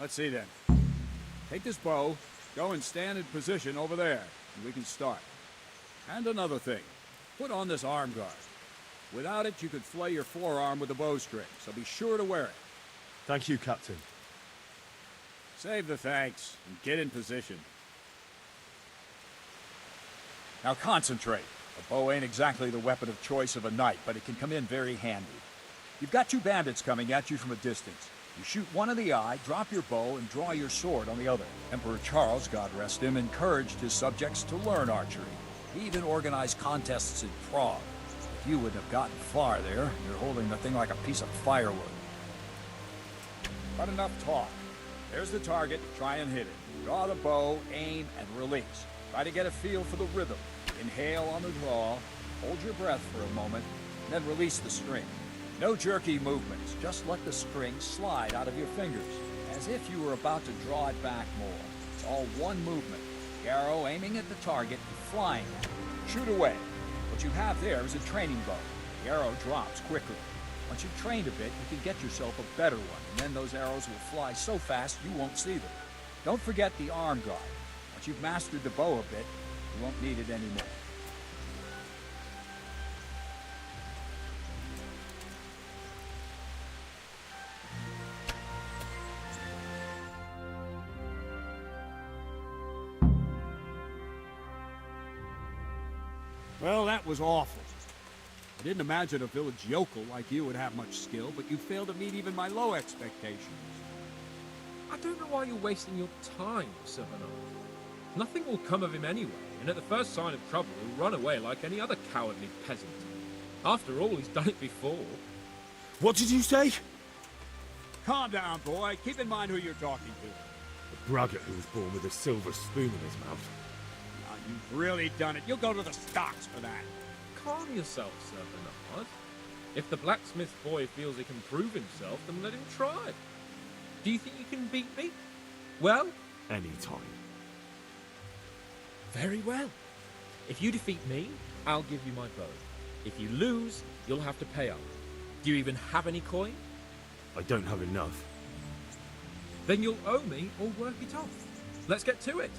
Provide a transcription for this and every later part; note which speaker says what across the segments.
Speaker 1: Let's see then. Take this bow, go and stand in position over there, and we can start. And another thing, put on this arm guard. Without it, you could flay your forearm with a bowstring, so be sure to wear it.
Speaker 2: Thank you, Captain.
Speaker 1: Save the thanks, and get in position. Now concentrate. A bow ain't exactly the weapon of choice of a knight, but it can come in very handy. You've got two bandits coming at you from a distance. You shoot one in the eye, drop your bow, and draw your sword on the other. Emperor Charles, God rest him, encouraged his subjects to learn archery. He even organized contests in Prague. If you wouldn't have gotten far there, you're holding the thing like a piece of firewood. But enough talk. There's the target, try and hit it. Draw the bow, aim, and release. Try to get a feel for the rhythm. Inhale on the draw, hold your breath for a moment, and then release the string. No jerky movements, just let the string slide out of your fingers, as if you were about to draw it back more. It's all one movement. The arrow aiming at the target and flying at it. Shoot away. What you have there is a training bow. The arrow drops quickly. Once you've trained a bit, you can get yourself a better one, and then those arrows will fly so fast you won't see them. Don't forget the arm guard. Once you've mastered the bow a bit, you won't need it anymore. Well, that was awful. I didn't imagine a village yokel like you would have much skill, but you failed to meet even my low expectations.
Speaker 3: I don't know why you're wasting your time, Sir Bernard. Nothing will come of him anyway, and at the first sign of trouble he'll run away like any other cowardly peasant. After all, he's done it before.
Speaker 2: What did you say?
Speaker 1: Calm down, boy. Keep in mind who you're talking to.
Speaker 2: The braggart who was born with a silver spoon in his mouth.
Speaker 1: Now, you've really done it. You'll go to the stocks for that.
Speaker 3: Calm yourself, Sir Bernard. If the blacksmith boy feels he can prove himself, then let him try. Do you think you can beat me? Well?
Speaker 2: Any time.
Speaker 3: Very well. If you defeat me, I'll give you my bow. If you lose, you'll have to pay up. Do you even have any coin?
Speaker 2: I don't have enough.
Speaker 3: Then you'll owe me or work it off. Let's get to it.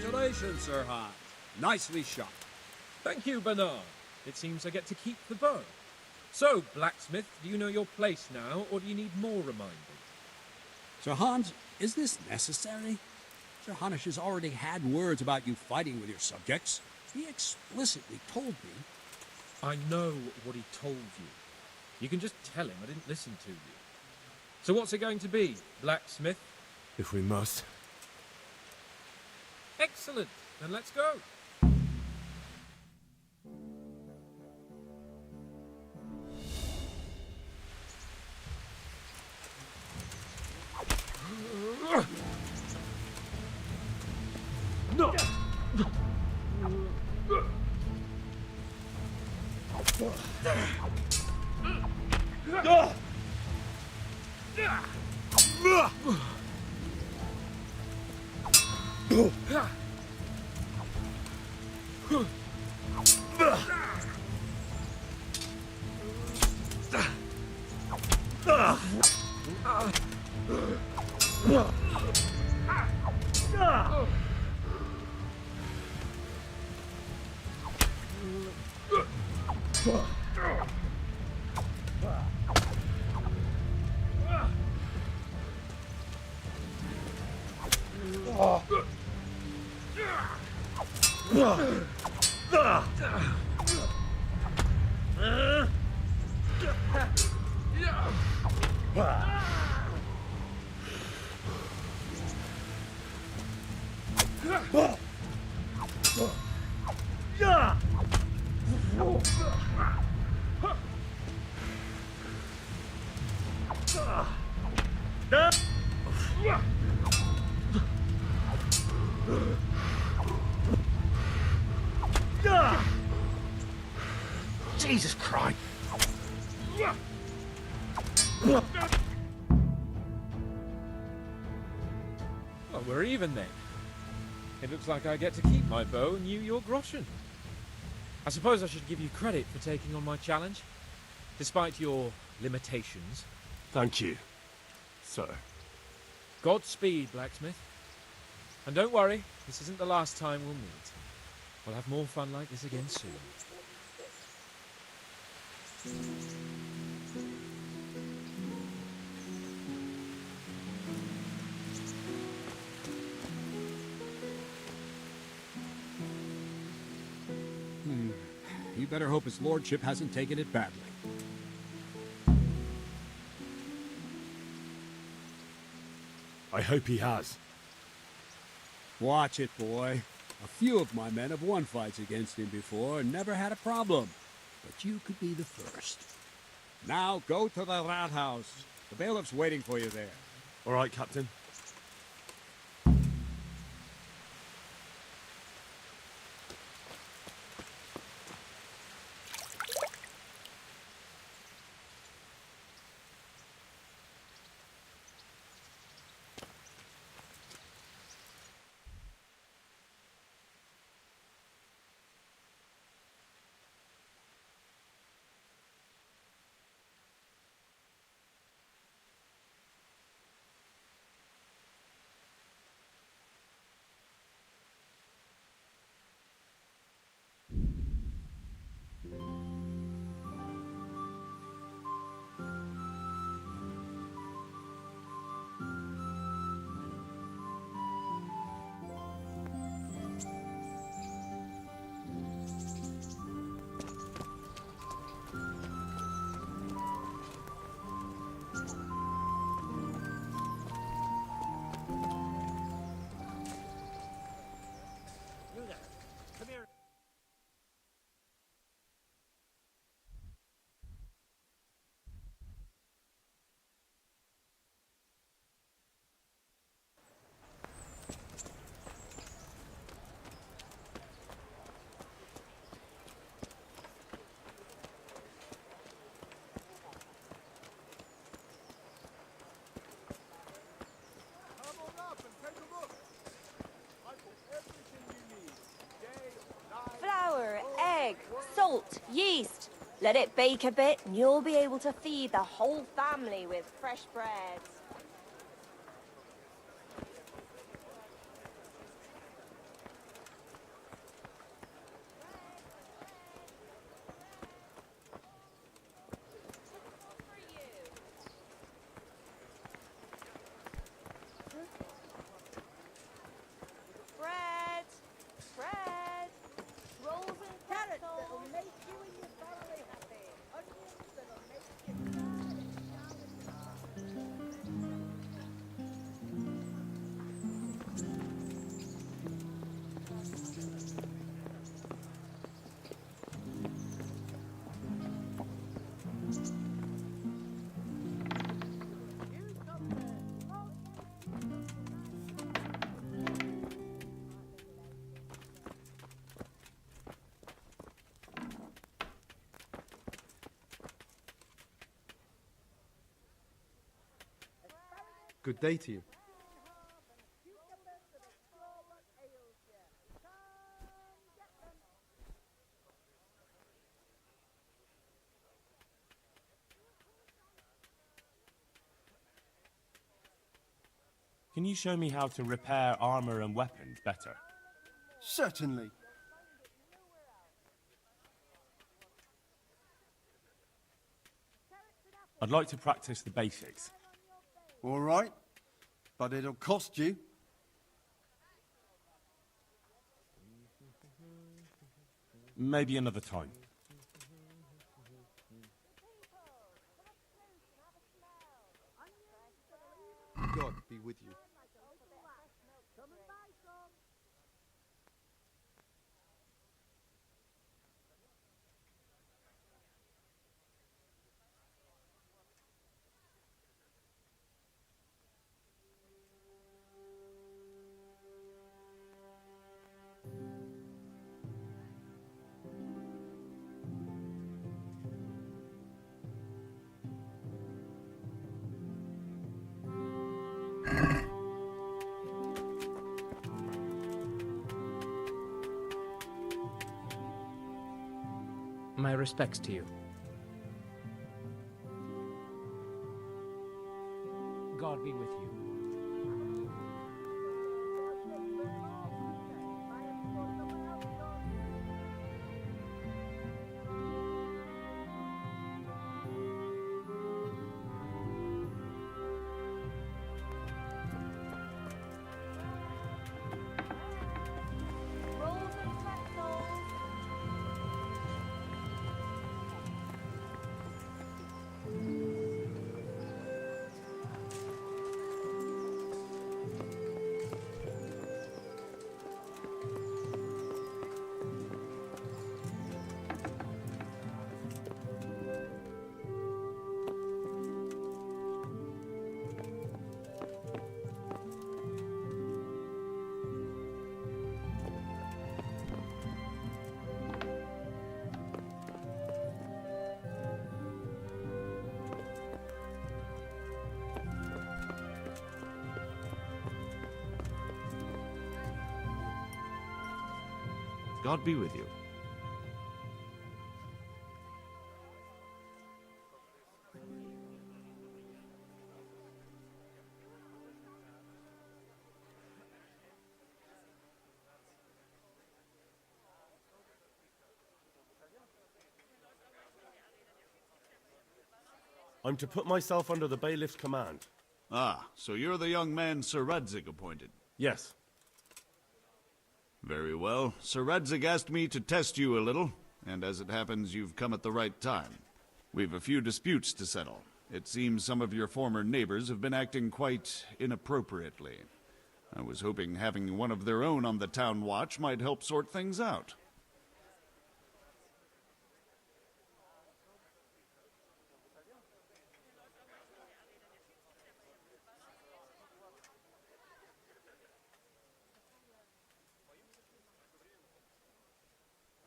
Speaker 1: Congratulations, Sir Hans. Nicely shot.
Speaker 3: Thank you, Bernard. It seems I get to keep the bow. So, blacksmith, do you know your place now, or do you need more reminding?
Speaker 1: Sir Hans, is this necessary? Sir Hanush has already had words about you fighting with your subjects. He explicitly told me.
Speaker 3: I know what he told you. You can just tell him I didn't listen to you. So what's it going to be, blacksmith?
Speaker 2: If we must.
Speaker 3: Excellent. Then let's go.
Speaker 2: No!
Speaker 3: Jesus Christ! Well, we're even then. It looks like I get to keep my bow and you your groschen. I suppose I should give you credit for taking on my challenge, despite your limitations.
Speaker 2: Thank you, sir.
Speaker 3: Godspeed, blacksmith. And don't worry, this isn't the last time we'll meet. We'll have more fun like this again soon.
Speaker 1: You better hope his lordship hasn't taken it badly.
Speaker 2: I hope he has.
Speaker 1: Watch it, boy. A few of my men have won fights against him before and never had a problem. But you could be the first. Now go to the rat house. The bailiff's waiting for you there.
Speaker 2: All right, Captain.
Speaker 4: Salt, yeast. Let it bake a bit and you'll be able to feed the whole family with fresh bread.
Speaker 5: Good day to you.
Speaker 2: Can you show me how to repair armor and weapons better?
Speaker 5: Certainly.
Speaker 2: I'd like to practice the basics.
Speaker 5: All right, but it'll cost you.
Speaker 2: Maybe another time.
Speaker 5: God be with you.
Speaker 6: My respects to you. God be with you.
Speaker 4: Rolls and pretzels.
Speaker 7: God be with you.
Speaker 2: I'm to put myself under the bailiff's command.
Speaker 7: Ah, so you're the young man Sir Radzig appointed.
Speaker 2: Yes.
Speaker 7: Very well. Sir Radzig asked me to test you a little, and as it happens, you've come at the right time. We've a few disputes to settle. It seems some of your former neighbors have been acting quite inappropriately. I was hoping having one of their own on the town watch might help sort things out.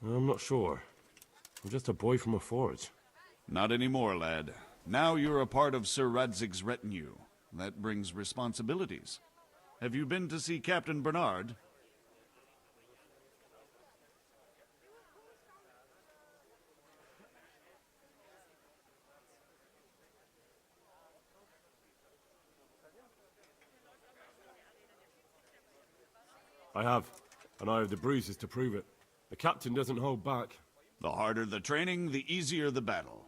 Speaker 2: I'm not sure. I'm just a boy from a forge.
Speaker 7: Not anymore, lad. Now you're a part of Sir Radzig's retinue. That brings responsibilities. Have you been to see Captain Bernard?
Speaker 2: I have, and I have the bruises to prove it. The captain doesn't hold back.
Speaker 7: The harder the training, the easier the battle.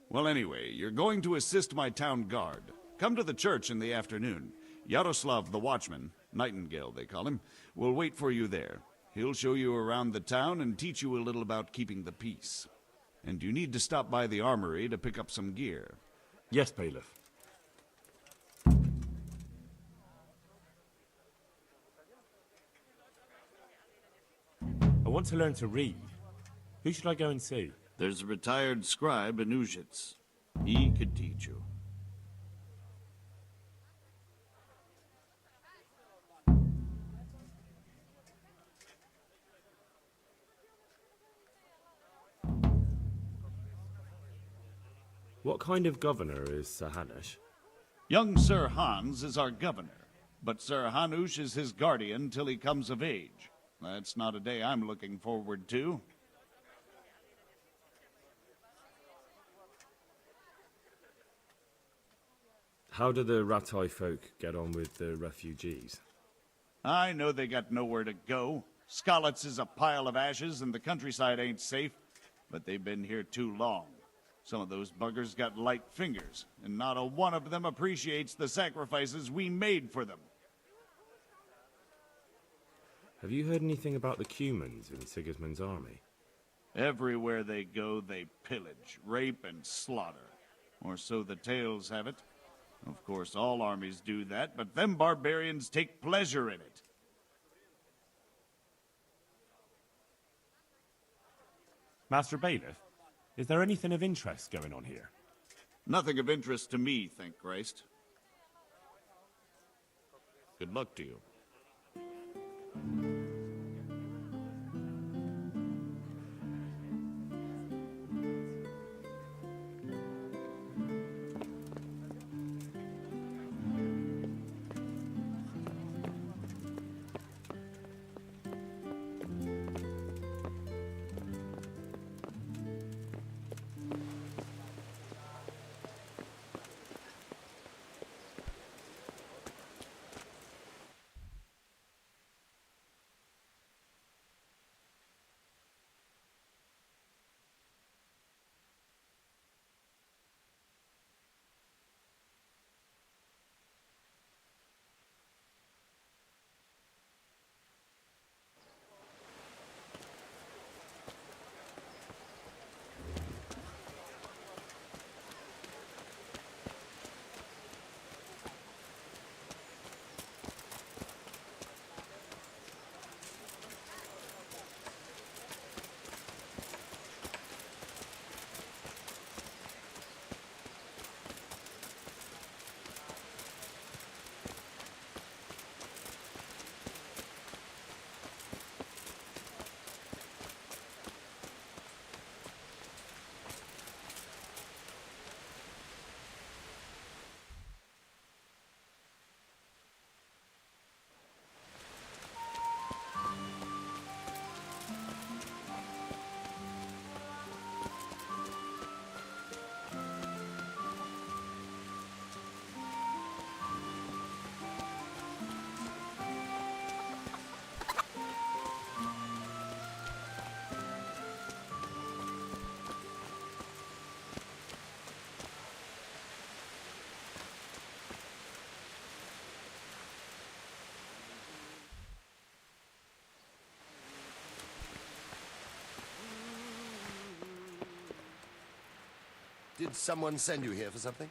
Speaker 7: Well, anyway, you're going to assist my town guard. Come to the church in the afternoon. Yaroslav the watchman, Nightingale they call him, will wait for you there. He'll show you around the town and teach you a little about keeping the peace. And you need to stop by the armory to pick up some gear.
Speaker 2: Yes, bailiff. I want to learn to read. Who should I go and see?
Speaker 7: There's a retired scribe in Uzhitz. He could teach you.
Speaker 2: What kind of governor is Sir Hanush?
Speaker 7: Young Sir Hans is our governor, but Sir Hanush is his guardian till he comes of age. That's not a day I'm looking forward to.
Speaker 2: How do the Ratai folk get on with the refugees?
Speaker 7: I know they got nowhere to go. Skalitz is a pile of ashes and the countryside ain't safe, but they've been here too long. Some of those buggers got light fingers, and not a one of them appreciates the sacrifices we made for them.
Speaker 2: Have you heard anything about the Cumans in Sigismund's army?
Speaker 7: Everywhere they go, they pillage, rape, and slaughter. Or so the tales have it. Of course, all armies do that, but them barbarians take pleasure in it.
Speaker 8: Master Bailiff, is there anything of interest going on here?
Speaker 7: Nothing of interest to me, thank Christ. Good luck to you.
Speaker 9: Did someone send you here for something?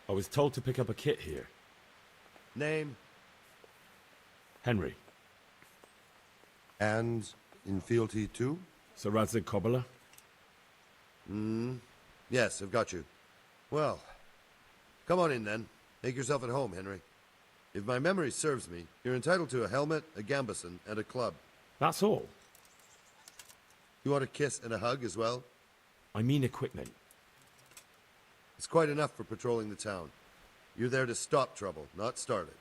Speaker 2: I was told to pick up a kit here.
Speaker 9: Name?
Speaker 2: Henry.
Speaker 9: And in fealty too?
Speaker 2: Sir Radzig Cobbler.
Speaker 9: Yes, I've got you. Well, come on in then. Make yourself at home, Henry. If my memory serves me, you're entitled to a helmet, a gambeson, and a club.
Speaker 2: That's all?
Speaker 9: You want a kiss and a hug as well?
Speaker 2: I mean equipment.
Speaker 9: It's quite enough for patrolling the town. You're there to stop trouble, not start it.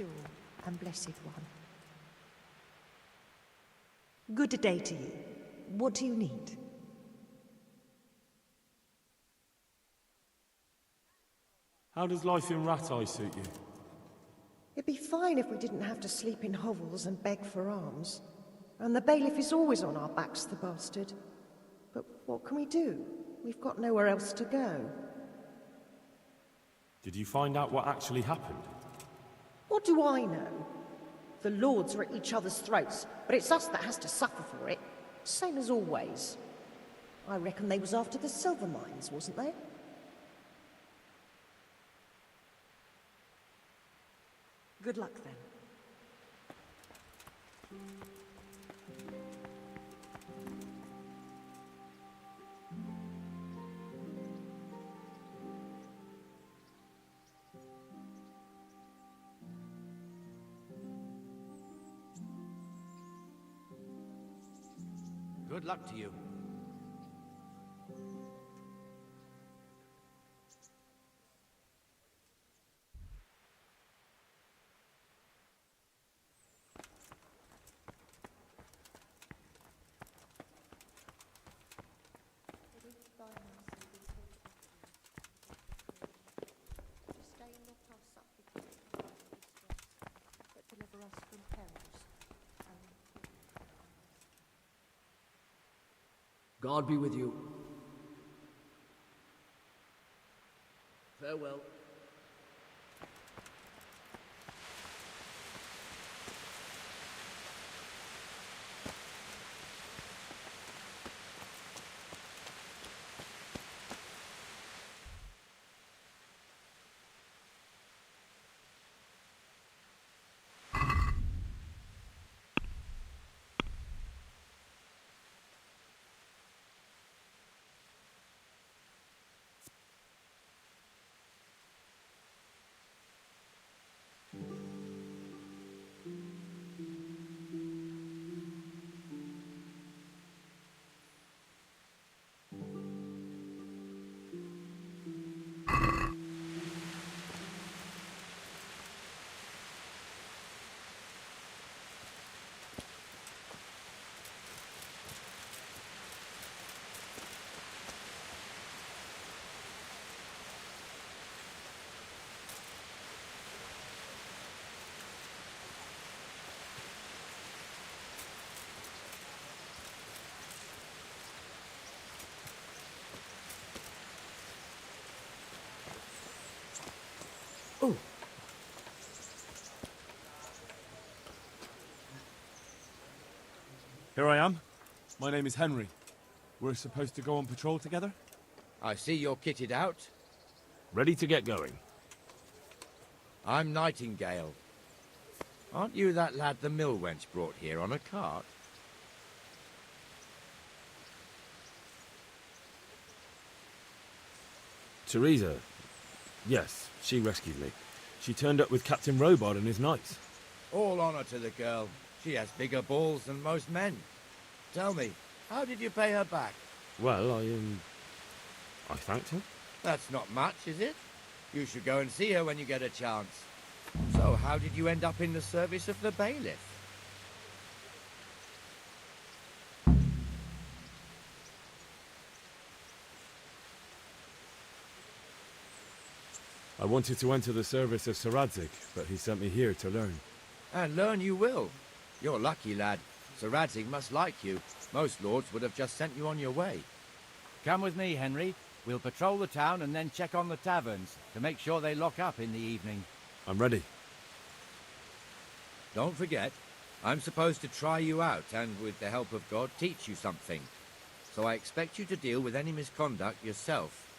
Speaker 10: pure and blessed one. Good day to you. What do you need?
Speaker 8: How does life in Rat Eye suit you?
Speaker 10: It'd be fine if we didn't have to sleep in hovels and beg for alms. And the bailiff is always on our backs, the bastard. But what can we do? We've got nowhere else to go.
Speaker 8: Did you find out what actually happened?
Speaker 10: What do I know? The lords are at each other's throats, but it's us that has to suffer for it. Same as always. I reckon they was after the silver mines, wasn't they? Good luck then.
Speaker 11: Good luck to you. God be with you. Farewell. Oh.
Speaker 8: Here I am. My name is Henry. We're supposed to go on patrol together?
Speaker 11: I see you're kitted out.
Speaker 2: Ready to get going.
Speaker 11: I'm Nightingale. Aren't you that lad the mill wench brought here on a cart?
Speaker 2: Teresa. Yes, she rescued me. She turned up with Captain Robard and his knights.
Speaker 11: All honor to the girl. She has bigger balls than most men. Tell me, how did you pay her back?
Speaker 2: Well, I thanked her.
Speaker 11: That's not much, is it? You should go and see her when you get a chance. So, how did you end up in the service of the bailiff?
Speaker 2: I wanted to enter the service of Sir Radzig, but he sent me here to learn.
Speaker 11: And learn you will. You're lucky, lad. Sir Radzig must like you. Most lords would have just sent you on your way.
Speaker 12: Come with me, Henry. We'll patrol the town and then check on the taverns to make sure they lock up in the evening.
Speaker 2: I'm ready.
Speaker 11: Don't forget, I'm supposed to try you out and, with the help of God, teach you something. So I expect you to deal with any misconduct yourself.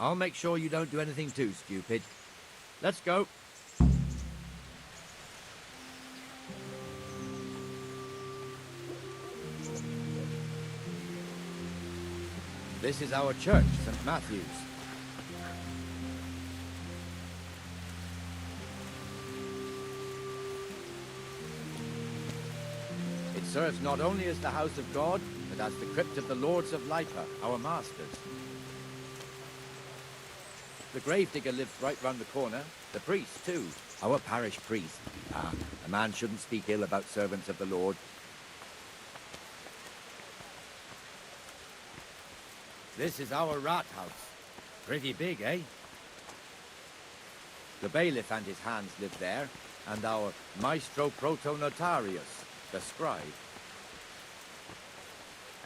Speaker 11: I'll make sure you don't do anything too stupid. Let's go. This is our church, St. Matthew's. It serves not only as the house of God, but as the crypt of the Lords of Lipa, our masters. The gravedigger lives right round the corner, the priest too. Our parish priest. A man shouldn't speak ill about servants of the Lord. This is our rat house. Pretty big, eh? The bailiff and his hands live there, and our maestro protonotarius, the scribe.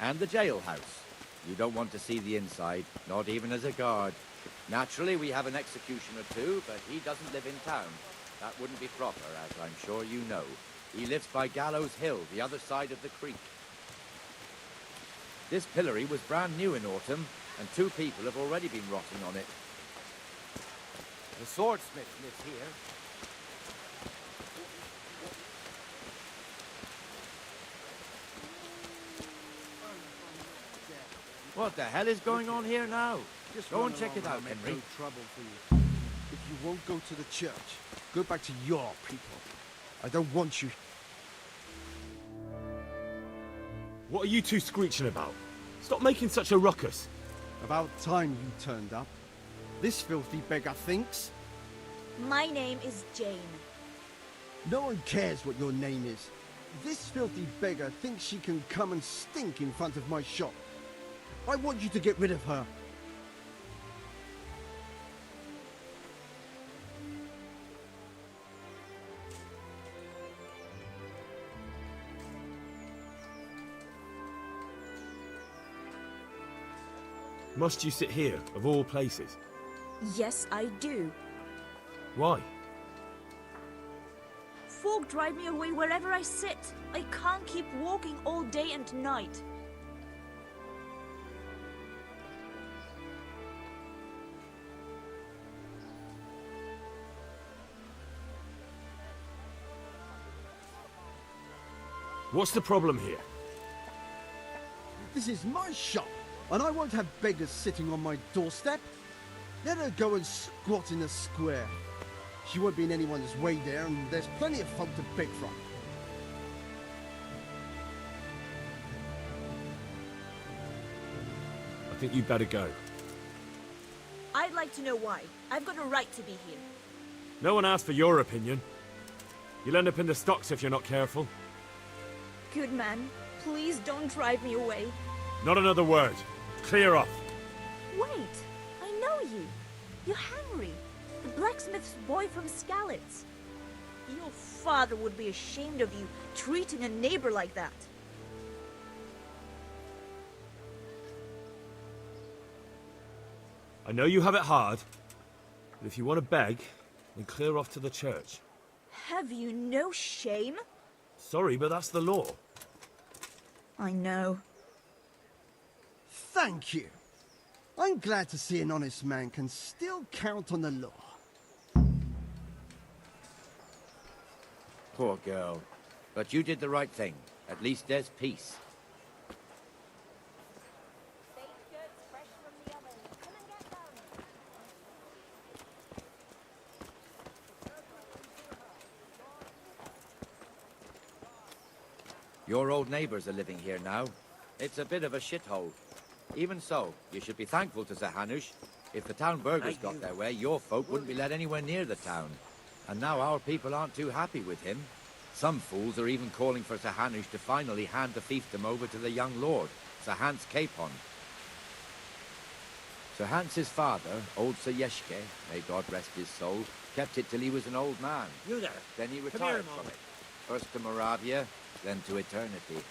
Speaker 11: And the jailhouse. You don't want to see the inside, not even as a guard. Naturally, we have an executioner too, but he doesn't live in town. That wouldn't be proper, as I'm sure you know. He lives by Gallows Hill, the other side of the creek. This pillory was brand new in autumn, and 2 people have already been rotting on it. The swordsmith lives here. What the hell is going on here now? Go and check it out, Henry.
Speaker 5: Trouble for you. If you won't go to the church, go back to your people. I don't want you.
Speaker 2: What are you two screeching about? Stop making such a ruckus.
Speaker 5: About time you turned up. This filthy beggar thinks.
Speaker 4: My name is Jane.
Speaker 5: No one cares what your name is. This filthy beggar thinks she can come and stink in front of my shop. I want you to get rid of her.
Speaker 2: Must you sit here, of all places?
Speaker 4: Yes, I do.
Speaker 2: Why?
Speaker 4: Folk drive me away wherever I sit. I can't keep walking all day and night.
Speaker 2: What's the problem here?
Speaker 5: This is my shop, and I won't have beggars sitting on my doorstep. Let her go and squat in the square. She won't be in anyone's way there, and there's plenty of folk to beg from.
Speaker 2: I think you'd better go.
Speaker 4: I'd like to know why. I've got a right to be here.
Speaker 2: No one asked for your opinion. You'll end up in the stocks if you're not careful.
Speaker 4: Good man, please don't drive me away.
Speaker 2: Not another word. Clear off.
Speaker 4: Wait, I know you. You're Henry, the blacksmith's boy from Skalitz. Your father would be ashamed of you, treating a neighbor like that.
Speaker 2: I know you have it hard, but if you want to beg, then clear off to the church.
Speaker 4: Have you no shame?
Speaker 2: Sorry, but that's the law.
Speaker 4: I know.
Speaker 5: Thank you. I'm glad to see an honest man can still count on the law.
Speaker 11: Poor girl. But you did the right thing. At least there's peace. Your old neighbours are living here now. It's a bit of a shithole. Even so, you should be thankful to Sir Hanush. If the town burghers got their way, your folk wouldn't be let anywhere near the town. And now our people aren't too happy with him. Some fools are even calling for Sir Hanush to finally hand the fiefdom over to the young lord, Sir Hans Capon. Sir Hans's father, old Sir Yeshke, may God rest his soul, kept it till he was an old man.
Speaker 6: You there.
Speaker 11: Then he retired from it. First to Moravia, then to eternity.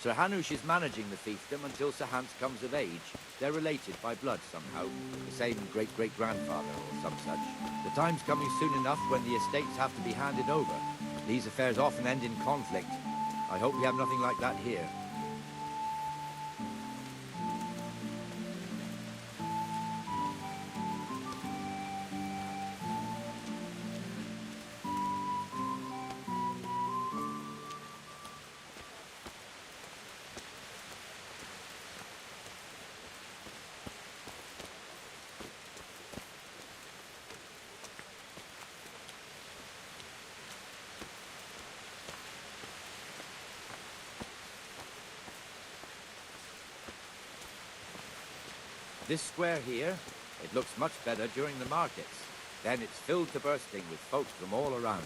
Speaker 11: Sir Hanush is managing the fiefdom until Sir Hans comes of age. They're related by blood somehow, the same great-great-grandfather or some such. The time's coming soon enough when the estates have to be handed over. These affairs often end in conflict. I hope we have nothing like that here. This square here, it looks much better during the markets. Then it's filled to bursting with folks from all around.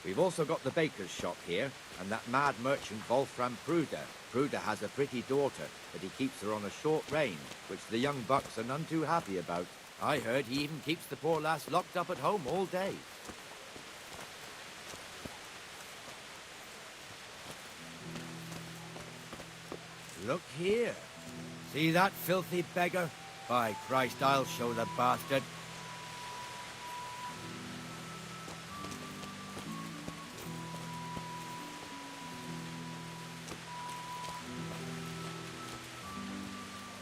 Speaker 11: We've also got the baker's shop here, and that mad merchant Wolfram Pruder. Pruder has a pretty daughter, but he keeps her on a short rein, which the young bucks are none too happy about. I heard he even keeps the poor lass locked up at home all day. Look here. See that filthy beggar? By Christ, I'll show the bastard.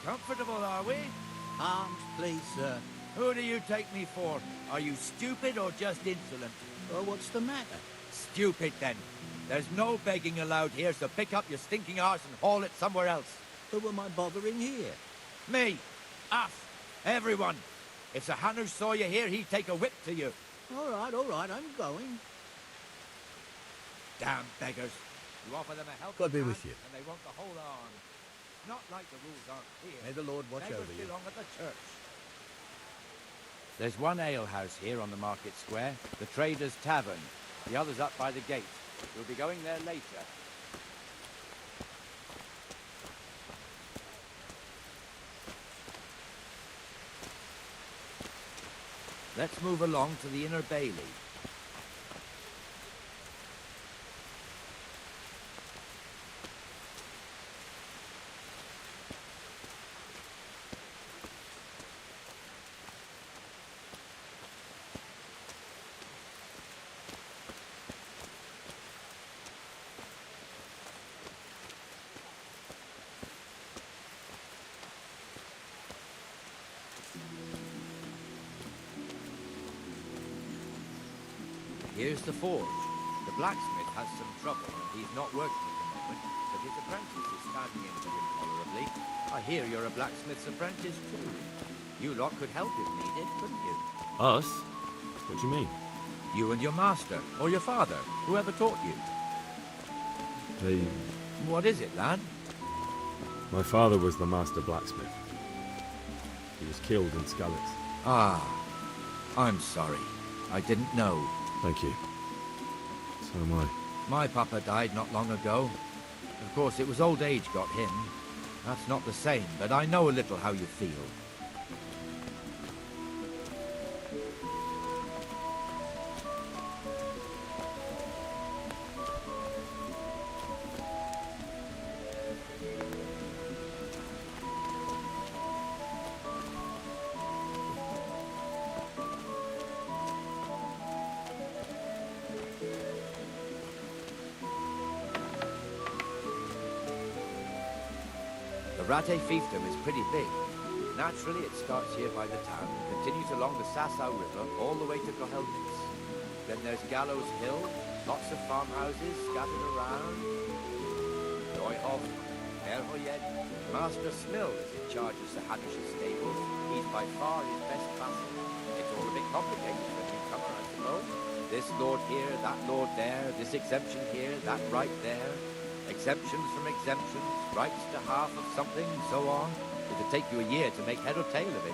Speaker 11: Comfortable, are we?
Speaker 13: Arms, please, sir.
Speaker 11: Who do you take me for? Are you stupid or just insolent?
Speaker 13: Well, what's the matter?
Speaker 11: Stupid, then. There's no begging allowed here, so pick up your stinking arse and haul it somewhere else.
Speaker 13: Who am I bothering here?
Speaker 11: Me. Us. Everyone. If Sir Hanush saw you here, he'd take a whip to you.
Speaker 13: All right, I'm going.
Speaker 11: Damn beggars. You offer them a helping
Speaker 13: God be
Speaker 11: hand,
Speaker 13: with you.
Speaker 11: and they want the whole arm. Not like the rules aren't here.
Speaker 13: May the Lord watch
Speaker 11: Beggars
Speaker 13: over you.
Speaker 11: belong at the church.
Speaker 12: There's one alehouse here on the market square, the Trader's Tavern. The other's up by the gate. We'll be going there later.
Speaker 11: Let's move along to the Inner Bailey. Here's the forge. The blacksmith has some trouble and he's not working at the moment, but his apprentice is standing in for him tolerably. I hear you're a blacksmith's apprentice too. You lot could help if needed, couldn't you?
Speaker 2: Us? What do you mean?
Speaker 11: You and your master, or your father, whoever taught you.
Speaker 2: They...
Speaker 11: What is it, lad?
Speaker 2: My father was the master blacksmith. He was killed in Skalitz.
Speaker 11: Ah, I'm sorry. I didn't know.
Speaker 2: Thank you. So am I.
Speaker 11: My papa died not long ago. Of course, it was old age got him. That's not the same, but I know a little how you feel. The Rate fiefdom is pretty big. Naturally, it starts here by the town and continues along the Sasau River all the way to Kohelnitz. Then there's Gallows Hill, lots of farmhouses scattered around. Neuhof, Erhoyed. Master Smill is in charge of Sir Hanush's stables. He's by far his best vassal. It's all a bit complicated for a newcomer, I suppose. This lord here, that lord there, this exemption here, that right there. Exemptions from exemptions, rights to half of something, so on. It'd take you a year to make head or tail of it.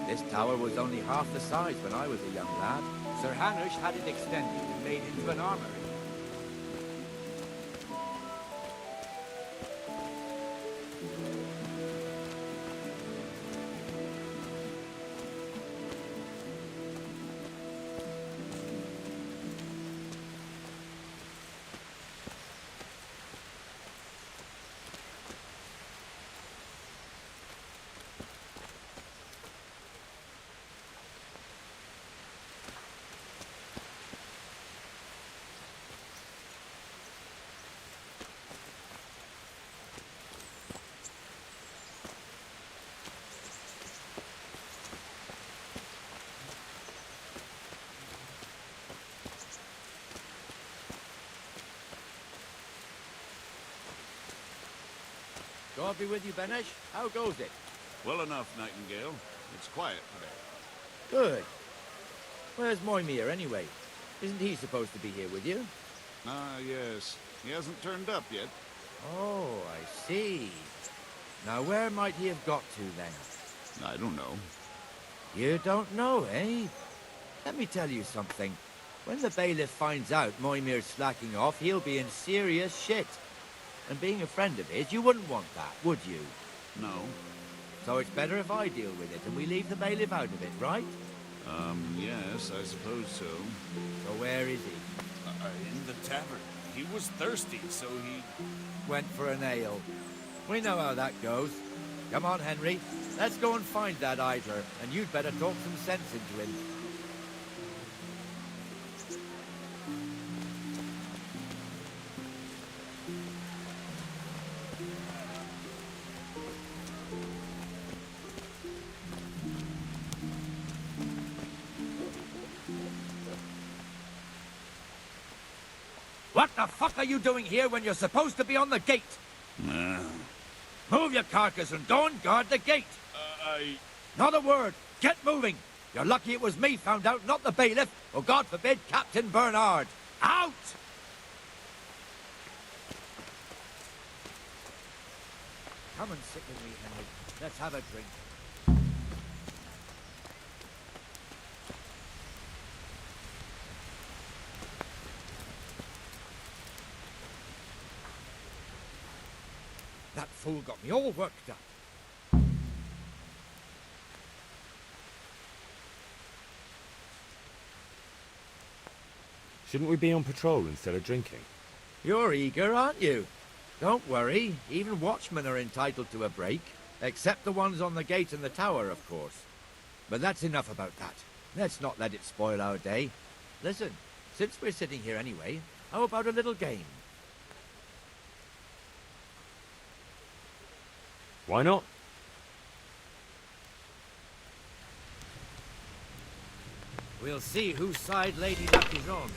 Speaker 11: This tower was only half the size when I was a young lad. Sir Hanush had it extended and made into an armory. God be with you, Benesh. How goes it?
Speaker 7: Well enough, Nightingale. It's quiet today.
Speaker 11: Good. Where's Moimir, anyway? Isn't he supposed to be here with you?
Speaker 7: Ah, yes. He hasn't turned up yet.
Speaker 11: Oh, I see. Now, where might he have got to, then?
Speaker 7: I don't know.
Speaker 11: You don't know, eh? Let me tell you something. When the bailiff finds out Moimir's slacking off, he'll be in serious shit. And being a friend of his, you wouldn't want that, would you?
Speaker 7: No.
Speaker 11: So it's better if I deal with it and we leave the bailiff out of it, right?
Speaker 7: Yes, I suppose so.
Speaker 11: So where is he?
Speaker 7: In the tavern. He was thirsty, so he...
Speaker 11: Went for an ale. We know how that goes. Come on, Henry. Let's go and find that idler, and you'd better talk some sense into him. What the fuck are you doing here when you're supposed to be on the gate? Move your carcass and go and guard the gate. Not a word. Get moving. You're lucky it was me found out, not the bailiff, or God forbid, Captain Bernard. Out! Come and sit with me, Henry. Let's have a drink. That fool got me all worked up.
Speaker 8: Shouldn't we be on patrol instead of drinking?
Speaker 11: You're eager, aren't you? Don't worry. Even watchmen are entitled to a break. Except the ones on the gate and the tower, of course. But that's enough about that. Let's not let it spoil our day. Listen, since we're sitting here anyway, how about a little game?
Speaker 8: Why not?
Speaker 11: We'll see whose side Lady Luck is on.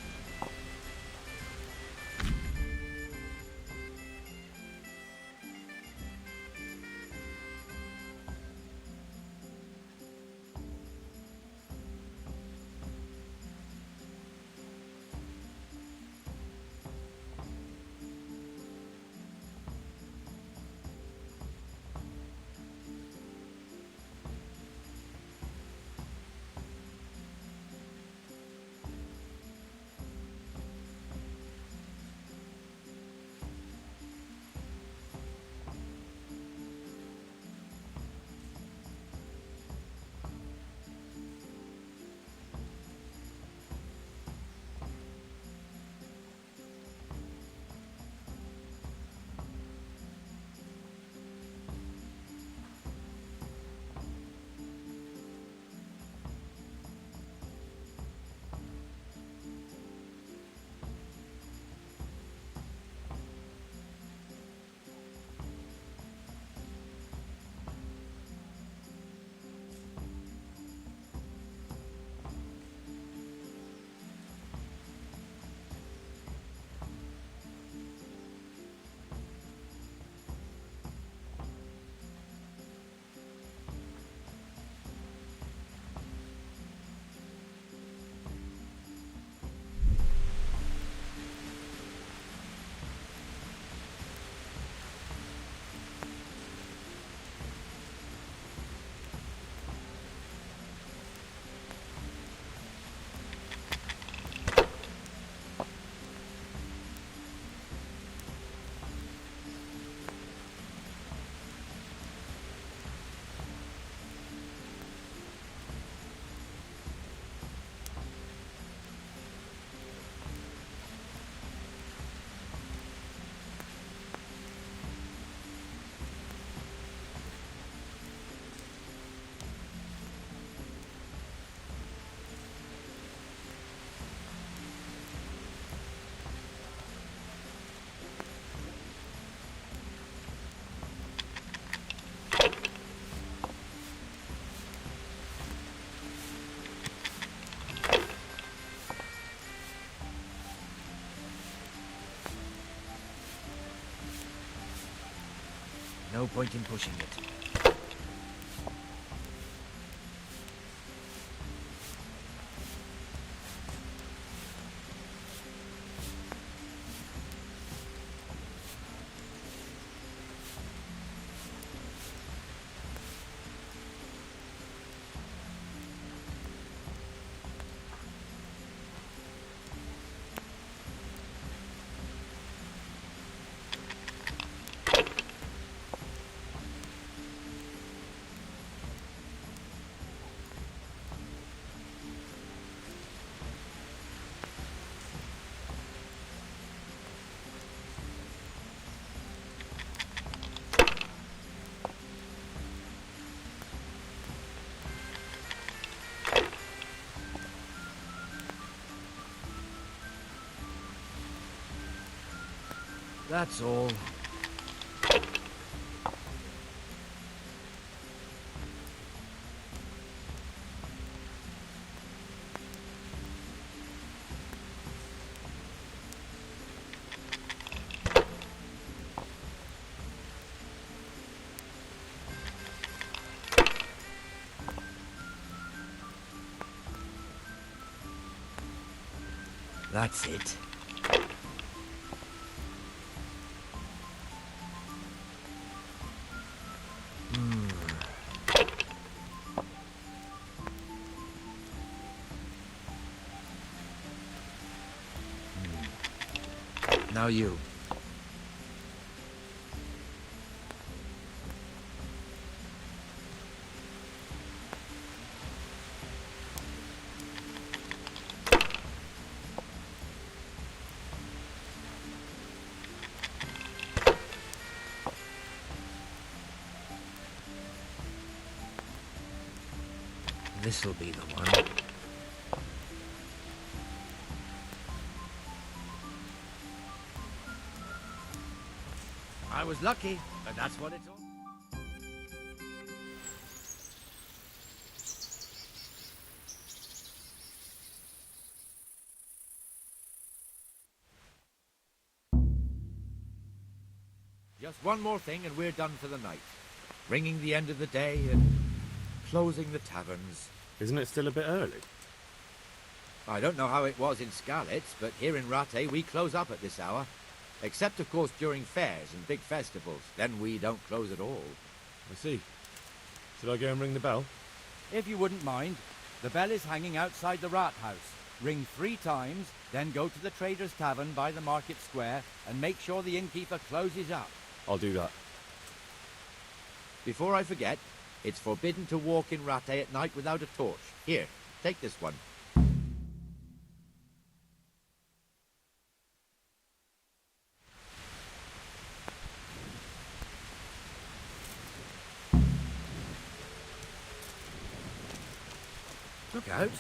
Speaker 12: No point in pushing it. That's all. That's it. Now you. This'll be the one. I was lucky, but that's what it's all. Just one more thing and we're done for the night. Ringing the end of the day and closing the taverns.
Speaker 8: Isn't it still a bit early?
Speaker 11: I don't know how it was in Skalitz, but here in Rattay we close up at this hour. Except, of course, during fairs and big festivals. Then we don't close at all.
Speaker 8: I see. Should I go and ring the bell?
Speaker 12: If you wouldn't mind, the bell is hanging outside the rat house. Ring 3 times, then go to the Trader's Tavern by the market square and make sure the innkeeper closes up.
Speaker 8: I'll do that.
Speaker 11: Before I forget, it's forbidden to walk in Rattay at night without a torch. Here, take this one. Look out.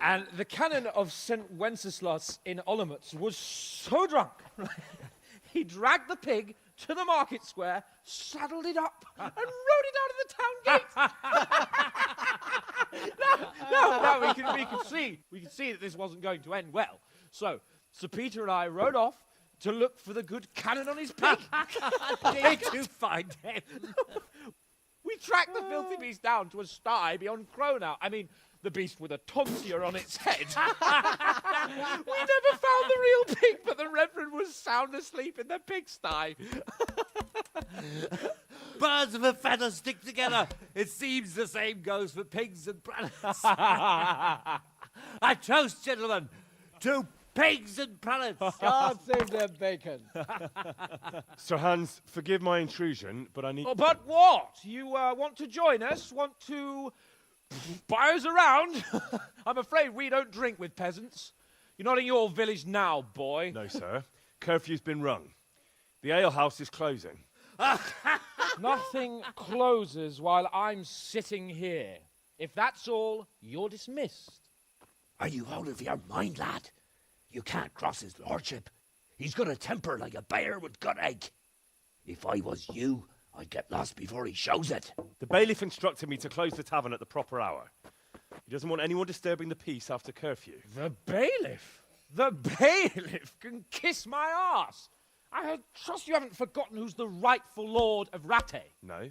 Speaker 3: And the canon of St. Wenceslas in Olomouc was so drunk, he dragged the pig to the market square, saddled it up, and rode it out of the town gate. we could see that this wasn't going to end well. So, Sir Peter and I rode off to look for the good canon on his pig.
Speaker 13: Did you find him?
Speaker 3: We tracked the filthy beast down to a sty beyond Cronau. I mean, the beast with a tonsure on its head. We never found the real pig, but the Reverend was sound asleep in the pigsty.
Speaker 13: Birds of a feather stick together. It seems the same goes for pigs and prelates. I toast, gentlemen, to pigs and prelates.
Speaker 6: God save their bacon.
Speaker 2: Sir Hans, forgive my intrusion, but I need...
Speaker 3: Oh, but what? You want to join us? Want to buy us around? I'm afraid we don't drink with peasants. You're not in your village now, boy.
Speaker 2: No, sir. Curfew's been rung. The alehouse is closing.
Speaker 3: Nothing closes while I'm sitting here. If that's all, you're dismissed.
Speaker 13: Are you out of your mind, lad? You can't cross his lordship. He's got a temper like a bear with gut ache. If I was you, I'd get lost before he shows it.
Speaker 2: The bailiff instructed me to close the tavern at the proper hour. He doesn't want anyone disturbing the peace after curfew.
Speaker 3: The bailiff? The bailiff can kiss my arse. I trust you haven't forgotten who's the rightful lord of Rattay.
Speaker 2: No,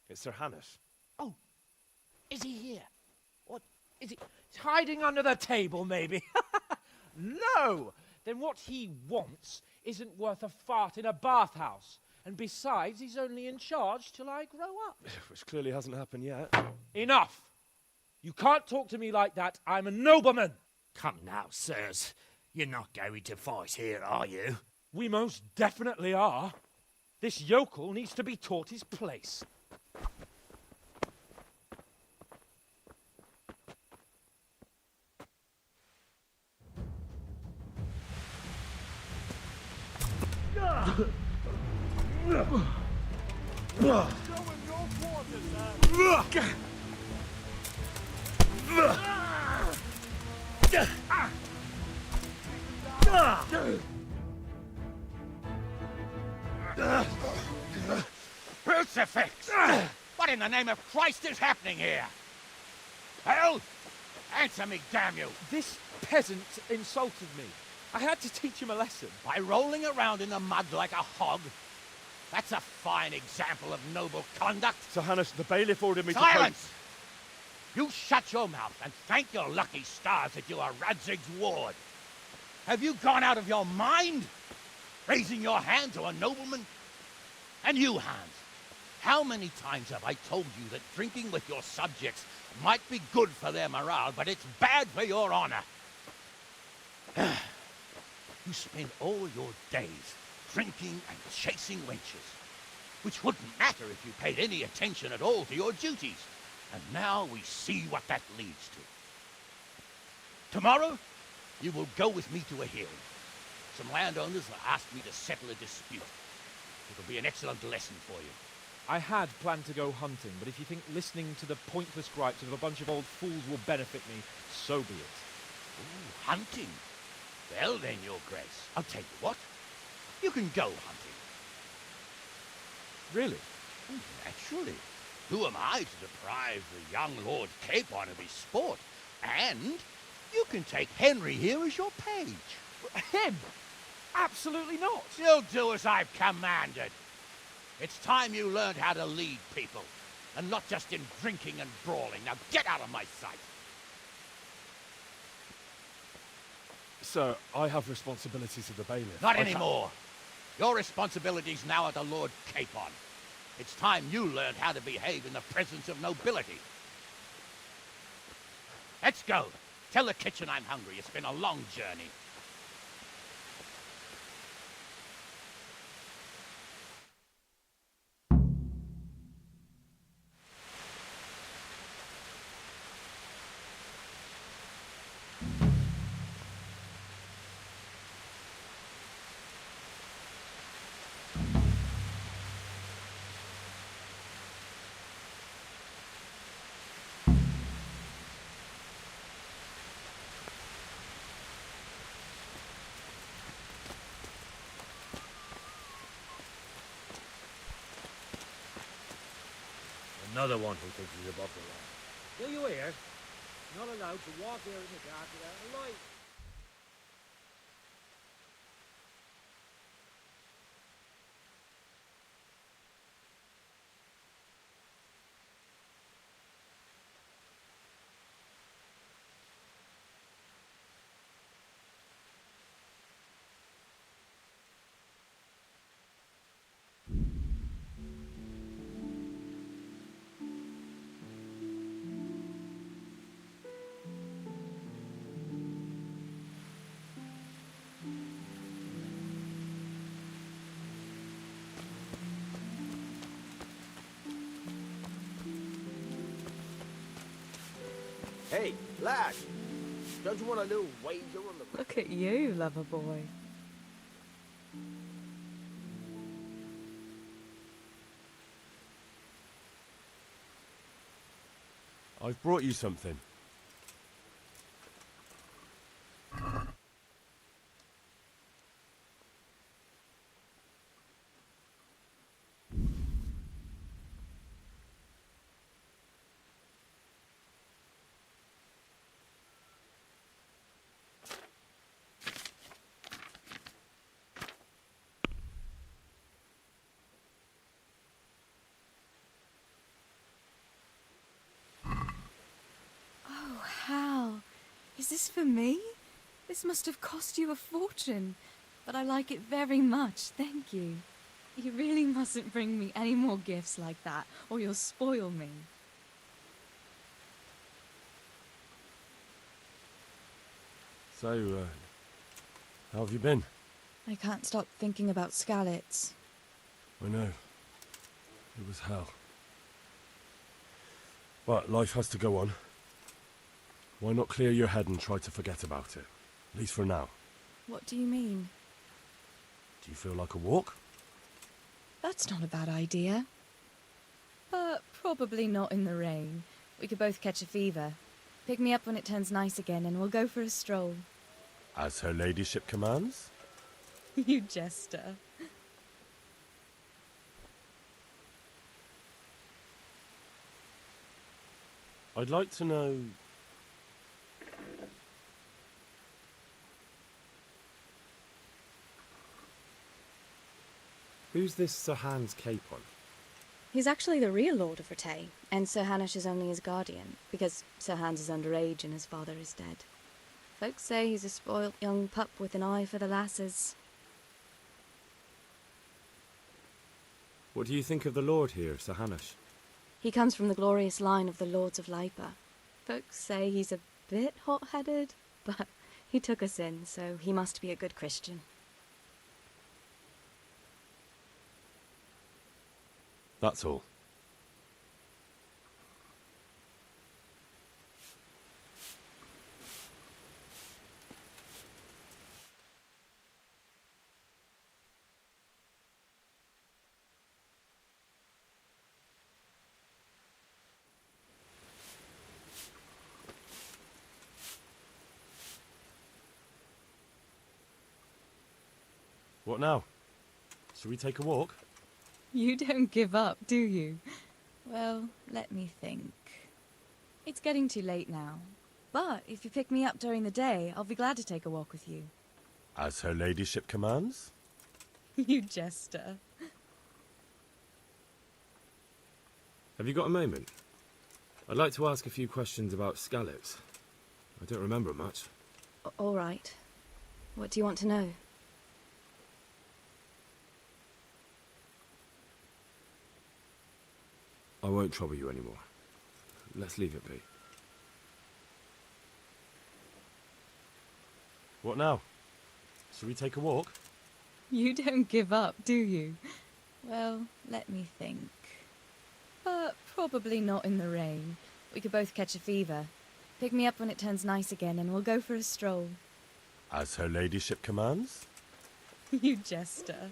Speaker 2: it's Sir Hannes.
Speaker 3: Oh, is he here? What, is he he's hiding under the table, maybe? No! Then what he wants isn't worth a fart in a bathhouse. And besides, he's only in charge till I grow up.
Speaker 2: Which clearly hasn't happened yet.
Speaker 3: Enough! You can't talk to me like that. I'm a nobleman.
Speaker 13: Come now, sirs. You're not going to fight here, are you?
Speaker 3: We most definitely are. This yokel needs to be taught his place.
Speaker 13: Crucifix! What in the name of Christ is happening here? Hell? Answer me, damn you!
Speaker 3: This peasant insulted me. I had to teach him a lesson.
Speaker 13: By rolling around in the mud like a hog? That's a fine example of noble conduct.
Speaker 2: Sir Hannes, the bailiff ordered me
Speaker 13: Silence! You shut your mouth and thank your lucky stars that you are Radzig's ward. Have you gone out of your mind? Raising your hand to a nobleman? And you, Hans, how many times have I told you that drinking with your subjects might be good for their morale, but it's bad for your honor? You spend all your days drinking and chasing wenches, which wouldn't matter if you paid any attention at all to your duties. And now we see what that leads to. Tomorrow, you will go with me to a hearing. Some landowners will ask me to settle a dispute. It'll be an excellent lesson for you.
Speaker 3: I had planned to go hunting, but if you think listening to the pointless gripes of a bunch of old fools will benefit me, so be it.
Speaker 13: Ooh, hunting? Well then, Your Grace, I'll tell you what. You can go hunting.
Speaker 3: Really?
Speaker 13: Naturally. Who am I to deprive the young Lord Capon of his sport? And you can take Henry here as your page.
Speaker 3: Him? Absolutely not.
Speaker 13: You'll do as I've commanded. It's time you learned how to lead people, and not just in drinking and brawling. Now get out of my sight.
Speaker 2: Sir, I have responsibilities of the bailiff.
Speaker 13: Not anymore. Your responsibilities now are the Lord Capon. It's time you learned how to behave in the presence of nobility. Let's go. Tell the kitchen I'm hungry. It's been a long journey.
Speaker 14: Another one who thinks he's above the law. Do you hear? Not allowed to walk here in the dark without a light.
Speaker 15: Hey, lad! Don't you want a little wager on the...
Speaker 16: Look at you, lover boy.
Speaker 2: I've brought you something.
Speaker 16: How? Is this for me? This must have cost you a fortune, but I like it very much, thank you. You really mustn't bring me any more gifts like that, or you'll spoil me.
Speaker 2: So, how have you been?
Speaker 16: I can't stop thinking about Skalitz.
Speaker 2: I know. It was hell. But life has to go on. Why not clear your head and try to forget about it? At least for now.
Speaker 16: What do you mean?
Speaker 2: Do you feel like a walk?
Speaker 16: That's not a bad idea. But probably not in the rain. We could both catch a fever. Pick me up when it turns nice again and we'll go for a stroll.
Speaker 2: As her ladyship commands?
Speaker 16: You jester.
Speaker 2: I'd like to know... Who's this Sir Hans Capon?
Speaker 16: He's actually the real Lord of Rete, and Sir Hanush is only his guardian, because Sir Hans is underage and his father is dead. Folks say he's a spoilt young pup with an eye for the lasses.
Speaker 2: What do you think of the Lord here, Sir Hanush?
Speaker 16: He comes from the glorious line of the Lords of Lipa. Folks say he's a bit hot-headed, but he took us in, so he must be a good Christian.
Speaker 2: That's all. What now? Shall we take a walk?
Speaker 16: You don't give up, do you? Well, let me think. It's getting too late now. But if you pick me up during the day, I'll be glad to take a walk with you.
Speaker 2: As her ladyship commands?
Speaker 16: You jester.
Speaker 2: Have you got a moment? I'd like to ask a few questions about Skalitz. I don't remember much.
Speaker 16: All right. What do you want to know?
Speaker 2: I won't trouble you anymore. Let's leave it be. What now? Shall we take a walk?
Speaker 16: You don't give up, do you? Well, let me think. But probably not in the rain. We could both catch a fever. Pick me up when it turns nice again and we'll go for a stroll.
Speaker 2: As her ladyship commands?
Speaker 16: You jester.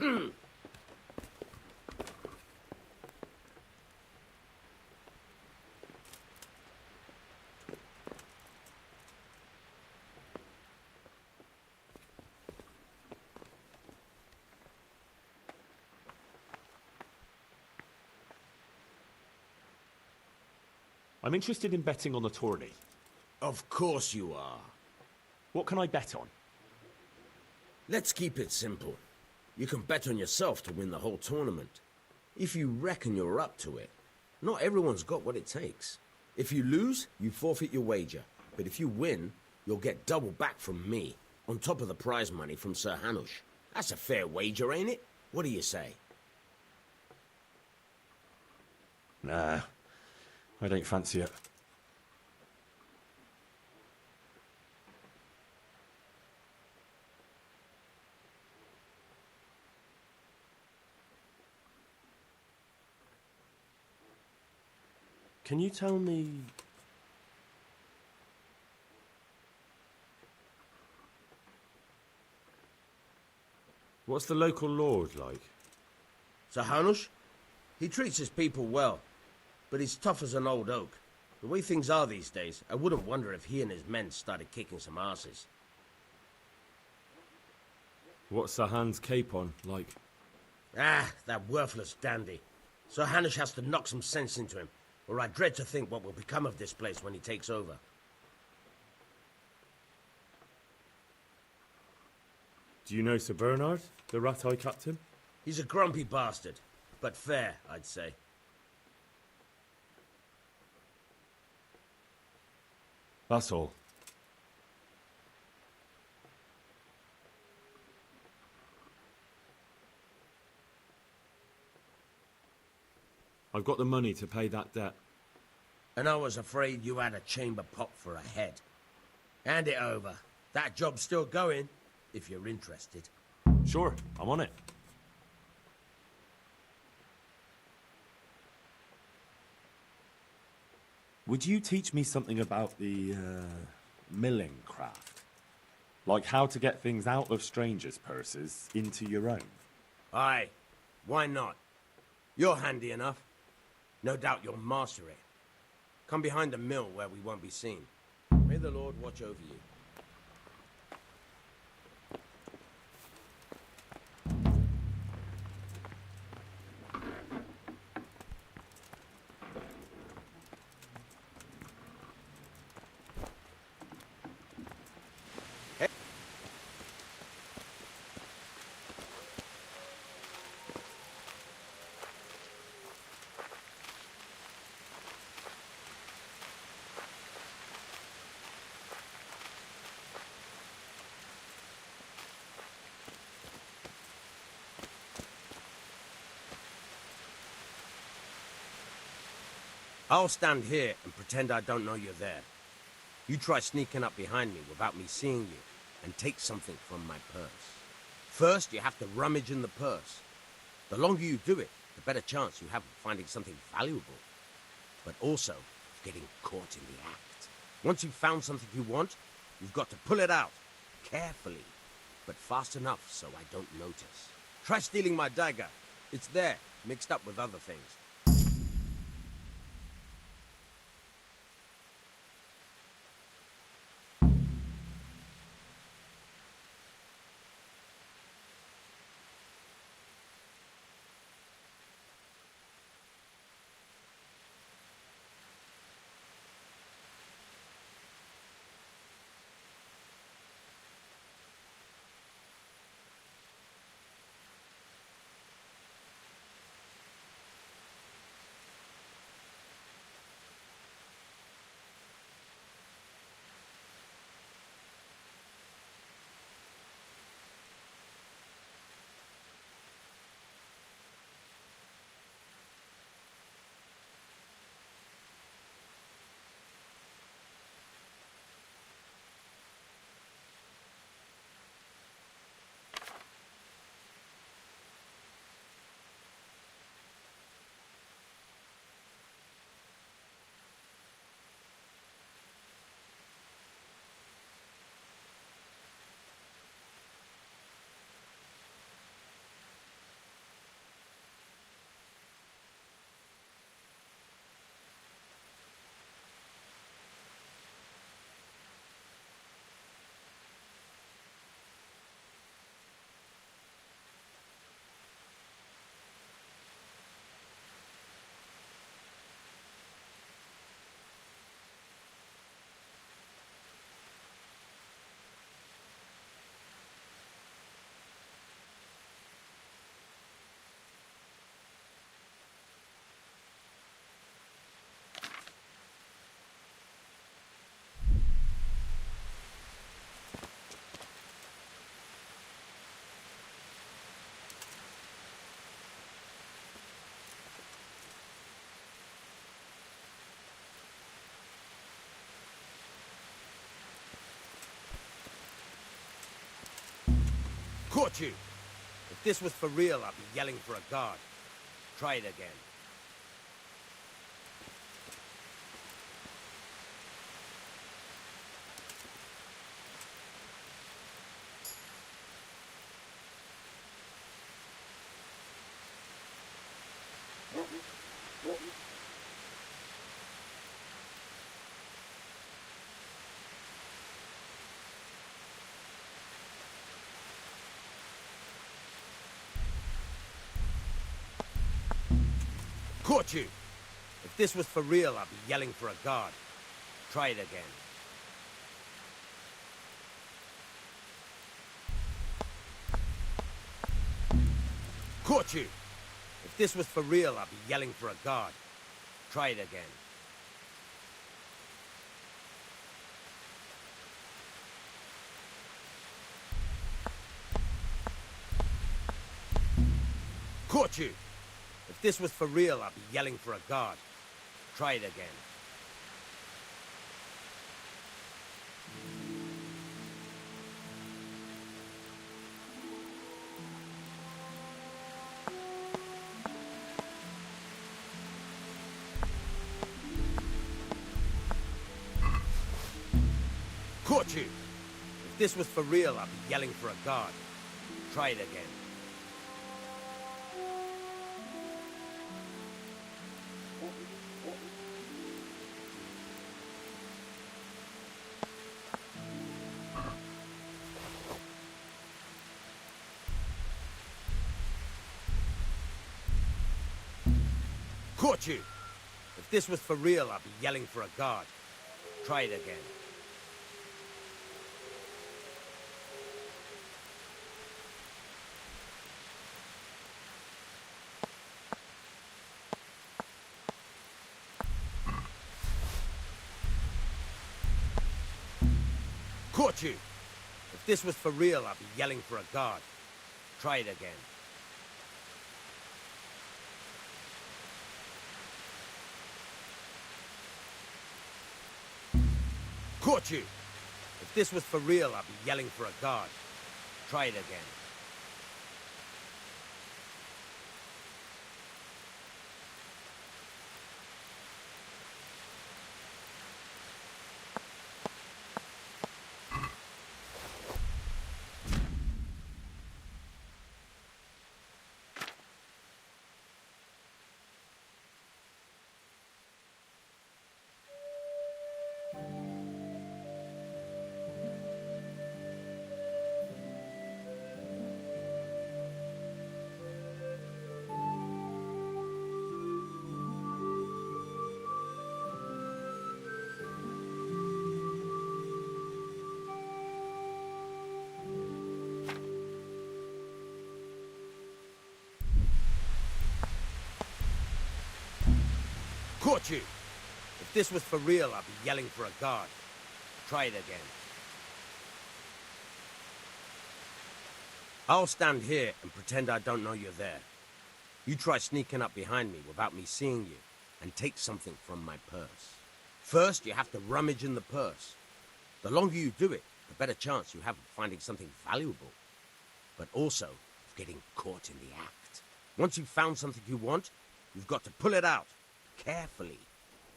Speaker 8: I'm interested in betting on the tourney.
Speaker 17: Of course you are.
Speaker 8: What can I bet on?
Speaker 17: Let's keep it simple. You can bet on yourself to win the whole tournament. If you reckon you're up to it. Not everyone's got what it takes. If you lose, you forfeit your wager. But if you win, you'll get double back from me, on top of the prize money from Sir Hanush. That's a fair wager, ain't it? What do you say?
Speaker 8: Nah, I don't fancy it. Can you tell me...
Speaker 2: What's the local lord like?
Speaker 17: Sir Hanush? He treats his people well, but he's tough as an old oak. The way things are these days, I wouldn't wonder if he and his men started kicking some asses.
Speaker 2: What's Sahan's capon like?
Speaker 17: Ah, that worthless dandy. Sir Hanush has to knock some sense into him, or I dread to think what will become of this place when he takes over.
Speaker 2: Do you know Sir Bernard, the rat-eye captain?
Speaker 17: He's a grumpy bastard, but fair, I'd say.
Speaker 8: That's all.
Speaker 2: I've got the money to pay that debt.
Speaker 17: And I was afraid you had a chamber pot for a head. Hand it over. That job's still going, if you're interested.
Speaker 8: Sure, I'm on it. Would you teach me something about the, milling craft? Like how to get things out of strangers' purses into your own?
Speaker 17: Aye, why not? You're handy enough. No doubt you'll master it. Come behind the mill where we won't be seen. May the Lord watch over you. I'll stand here and pretend I don't know you're there. You try sneaking up behind me without me seeing you, and take something from my purse. First, you have to rummage in the purse. The longer you do it, the better chance you have of finding something valuable, but also of getting caught in the act. Once you've found something you want, you've got to pull it out, carefully, but fast enough so I don't notice. Try stealing my dagger. It's there, mixed up with other things. Caught you! If this was for real, I'd be yelling for a guard. Try it again. Caught you! If this was for real, I'd be yelling for a guard. Try it again. Caught you! If this was for real, I'd be yelling for a guard. Try it again. Caught you! If this was for real, I'd be yelling for a guard. Try it again. Caught you! If this was for real, I'd be yelling for a guard. Try it again. Caught you! If this was for real, I'd be yelling for a guard. Try it again. Caught you! If this was for real, I'd be yelling for a guard. Try it again. Caught you! If this was for real, I'd be yelling for a guard. Try it again. Caught you! If this was for real, I'd be yelling for a guard. Try it again. I'll stand here and pretend I don't know you're there. You try sneaking up behind me without me seeing you and take something from my purse. First, you have to rummage in the purse. The longer you do it, the better chance you have of finding something valuable, but also of getting caught in the act. Once you've found something you want, you've got to pull it out. Carefully,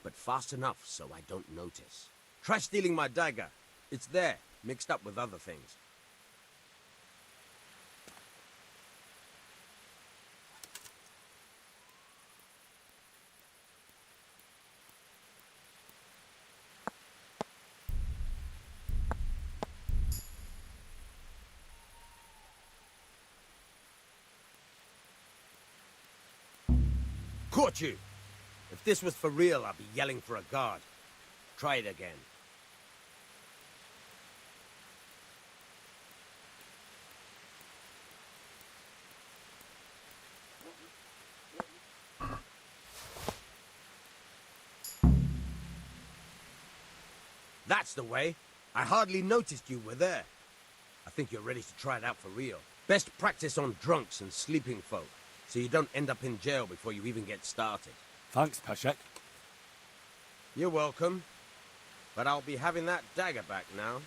Speaker 17: but fast enough so I don't notice. Try stealing my dagger. It's there, mixed up with other things. Caught you! If this was for real, I'd be yelling for a guard. Try it again. That's the way. I hardly noticed you were there. I think you're ready to try it out for real. Best practice on drunks and sleeping folk, so you don't end up in jail before you even get started.
Speaker 8: Thanks, Peshek.
Speaker 17: You're welcome. But I'll be having that dagger back now.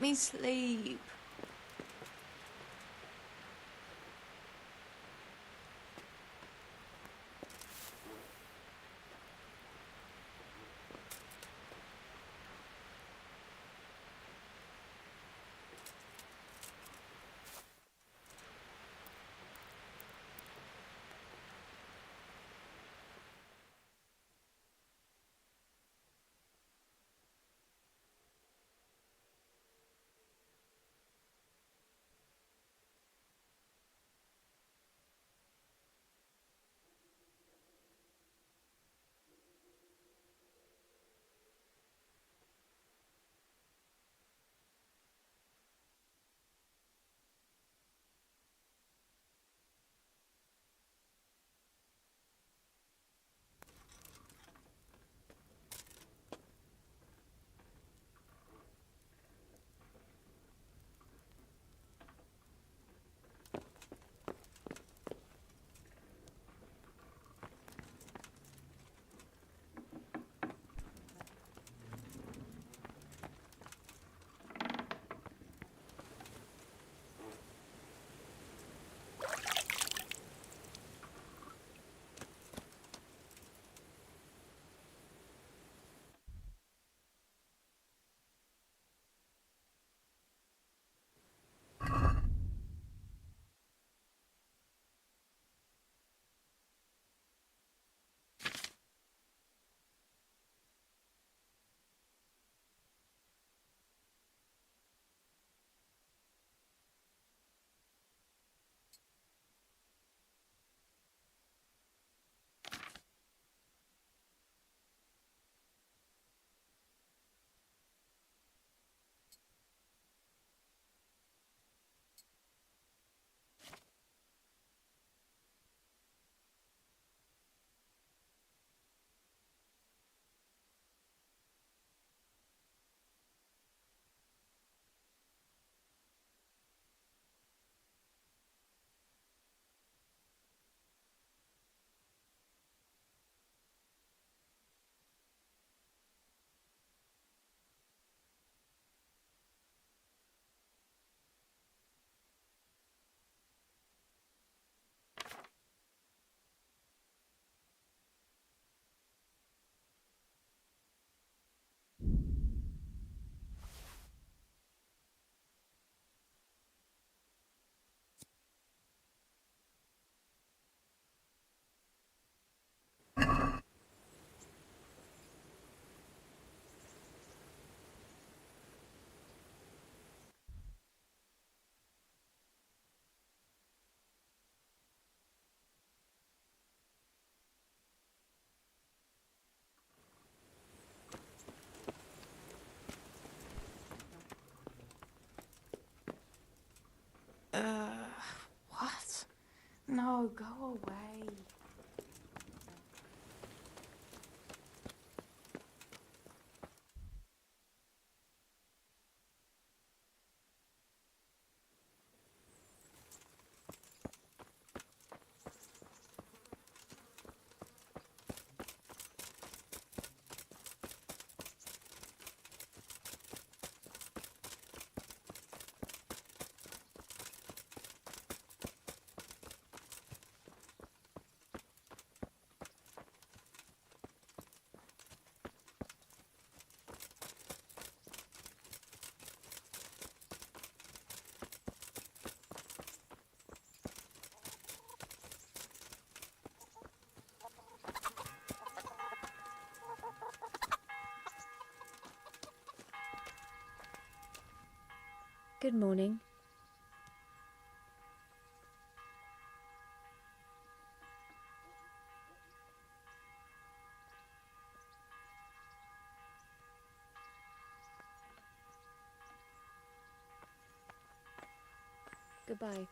Speaker 16: me sleep. What? No, go away.
Speaker 4: Good morning. Goodbye.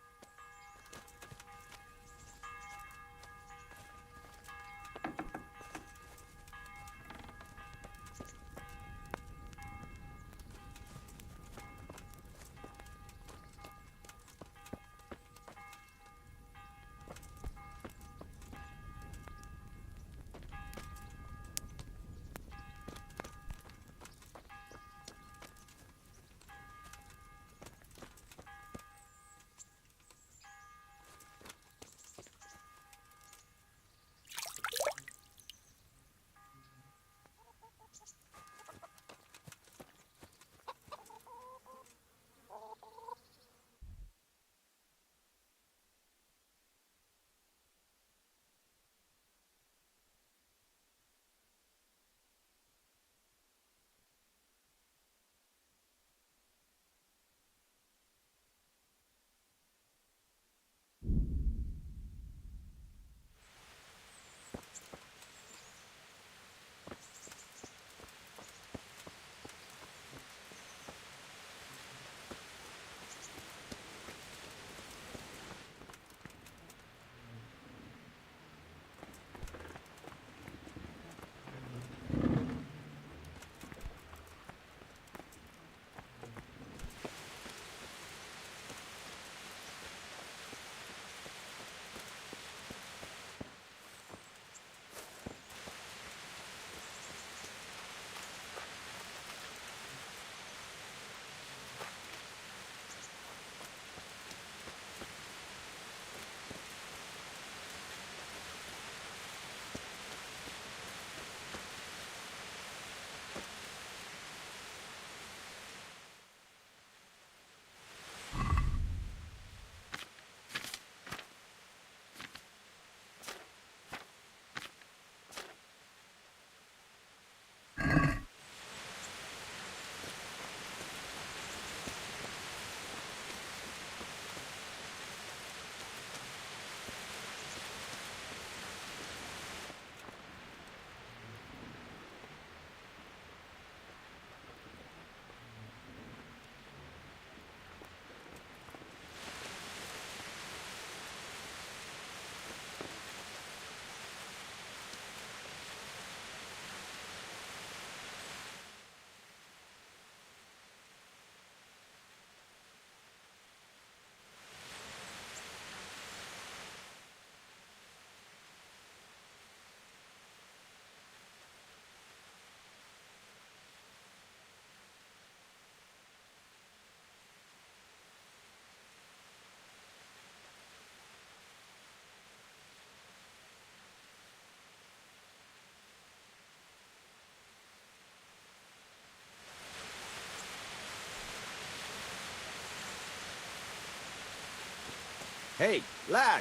Speaker 15: Hey, lad!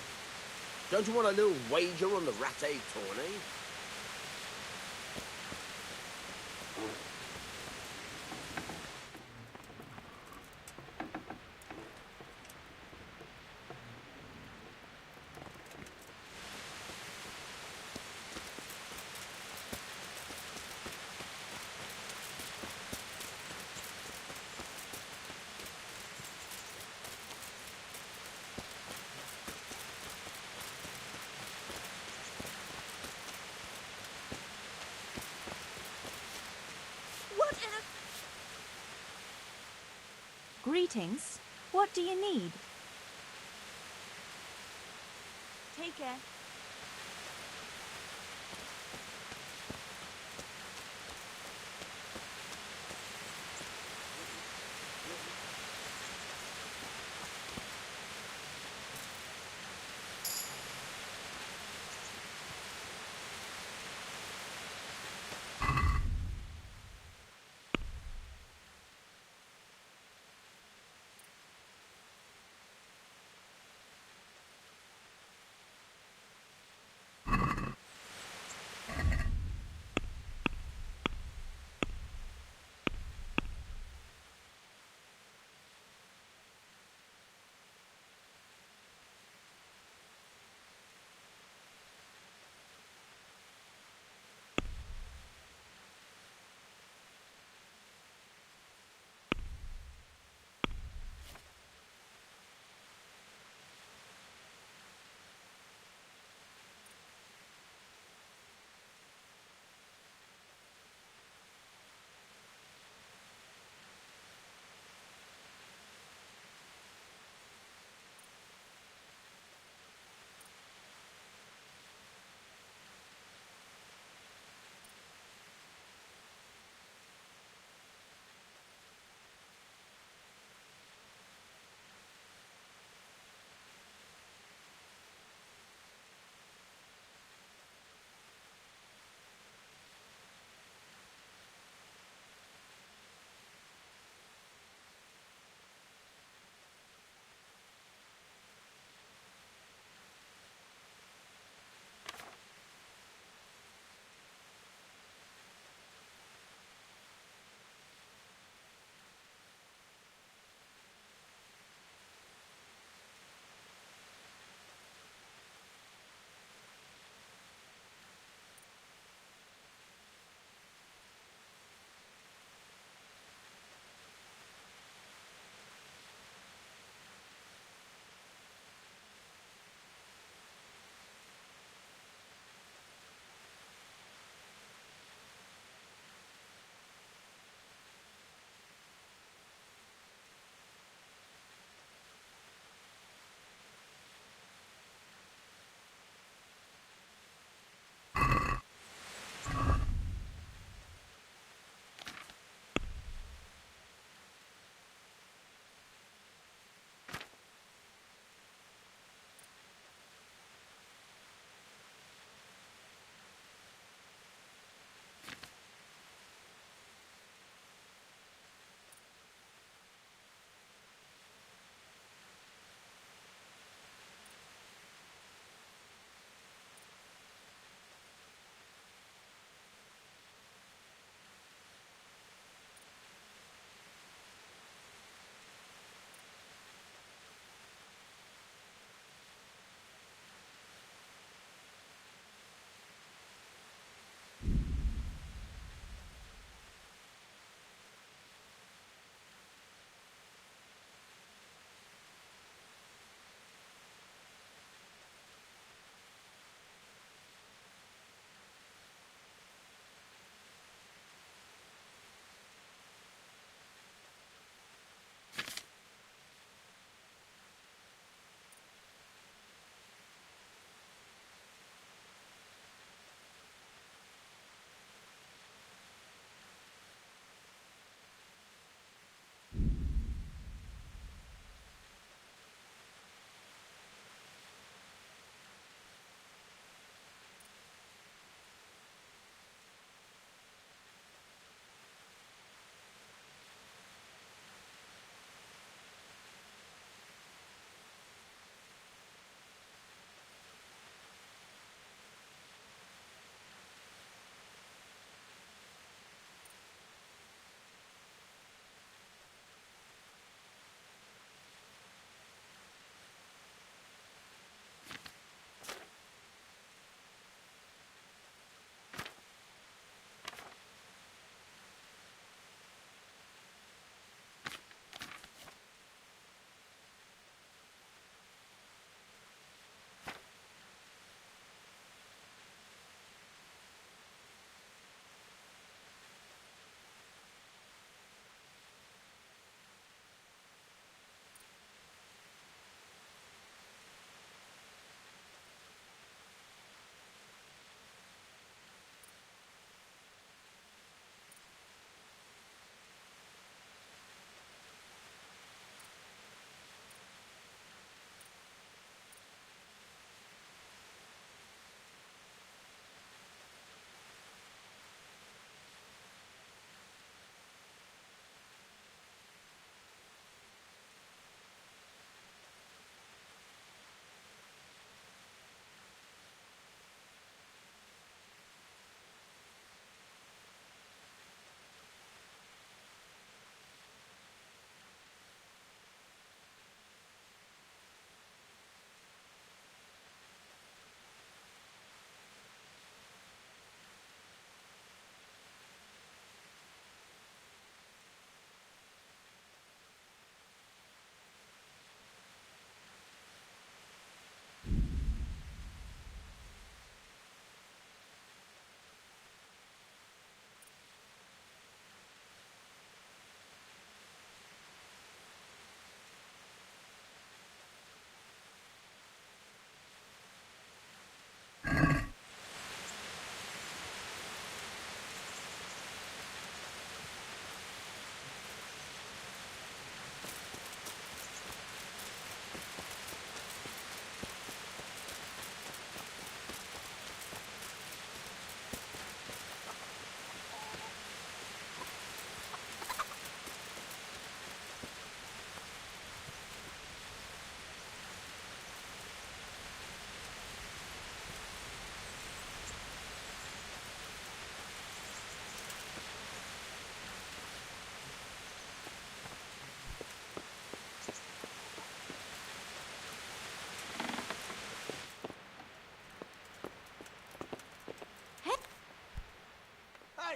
Speaker 15: Don't you want a little wager on the ratte tourney?
Speaker 4: What in a... Greetings. What do you need? Take care.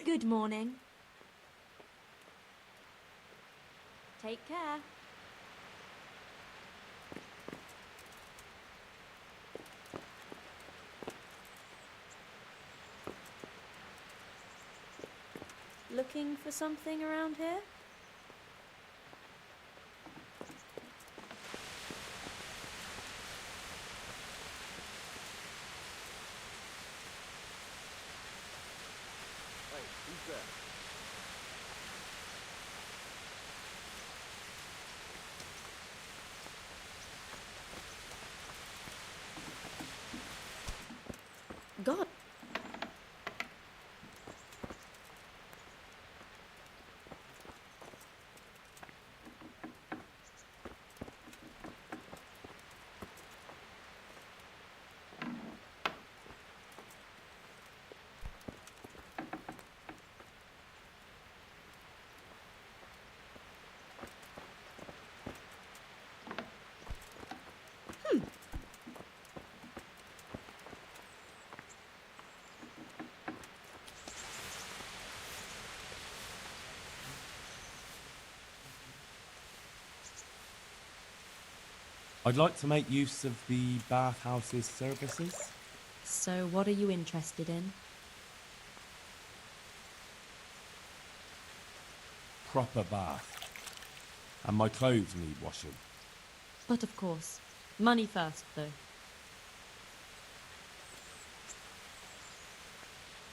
Speaker 4: Good morning. Take care. Looking for something around here?
Speaker 15: Hey, who's there?
Speaker 4: God.
Speaker 8: I'd like to make use of the bathhouse's services.
Speaker 4: So what are you interested in?
Speaker 8: Proper bath. And my clothes need washing.
Speaker 4: But of course. Money first, though.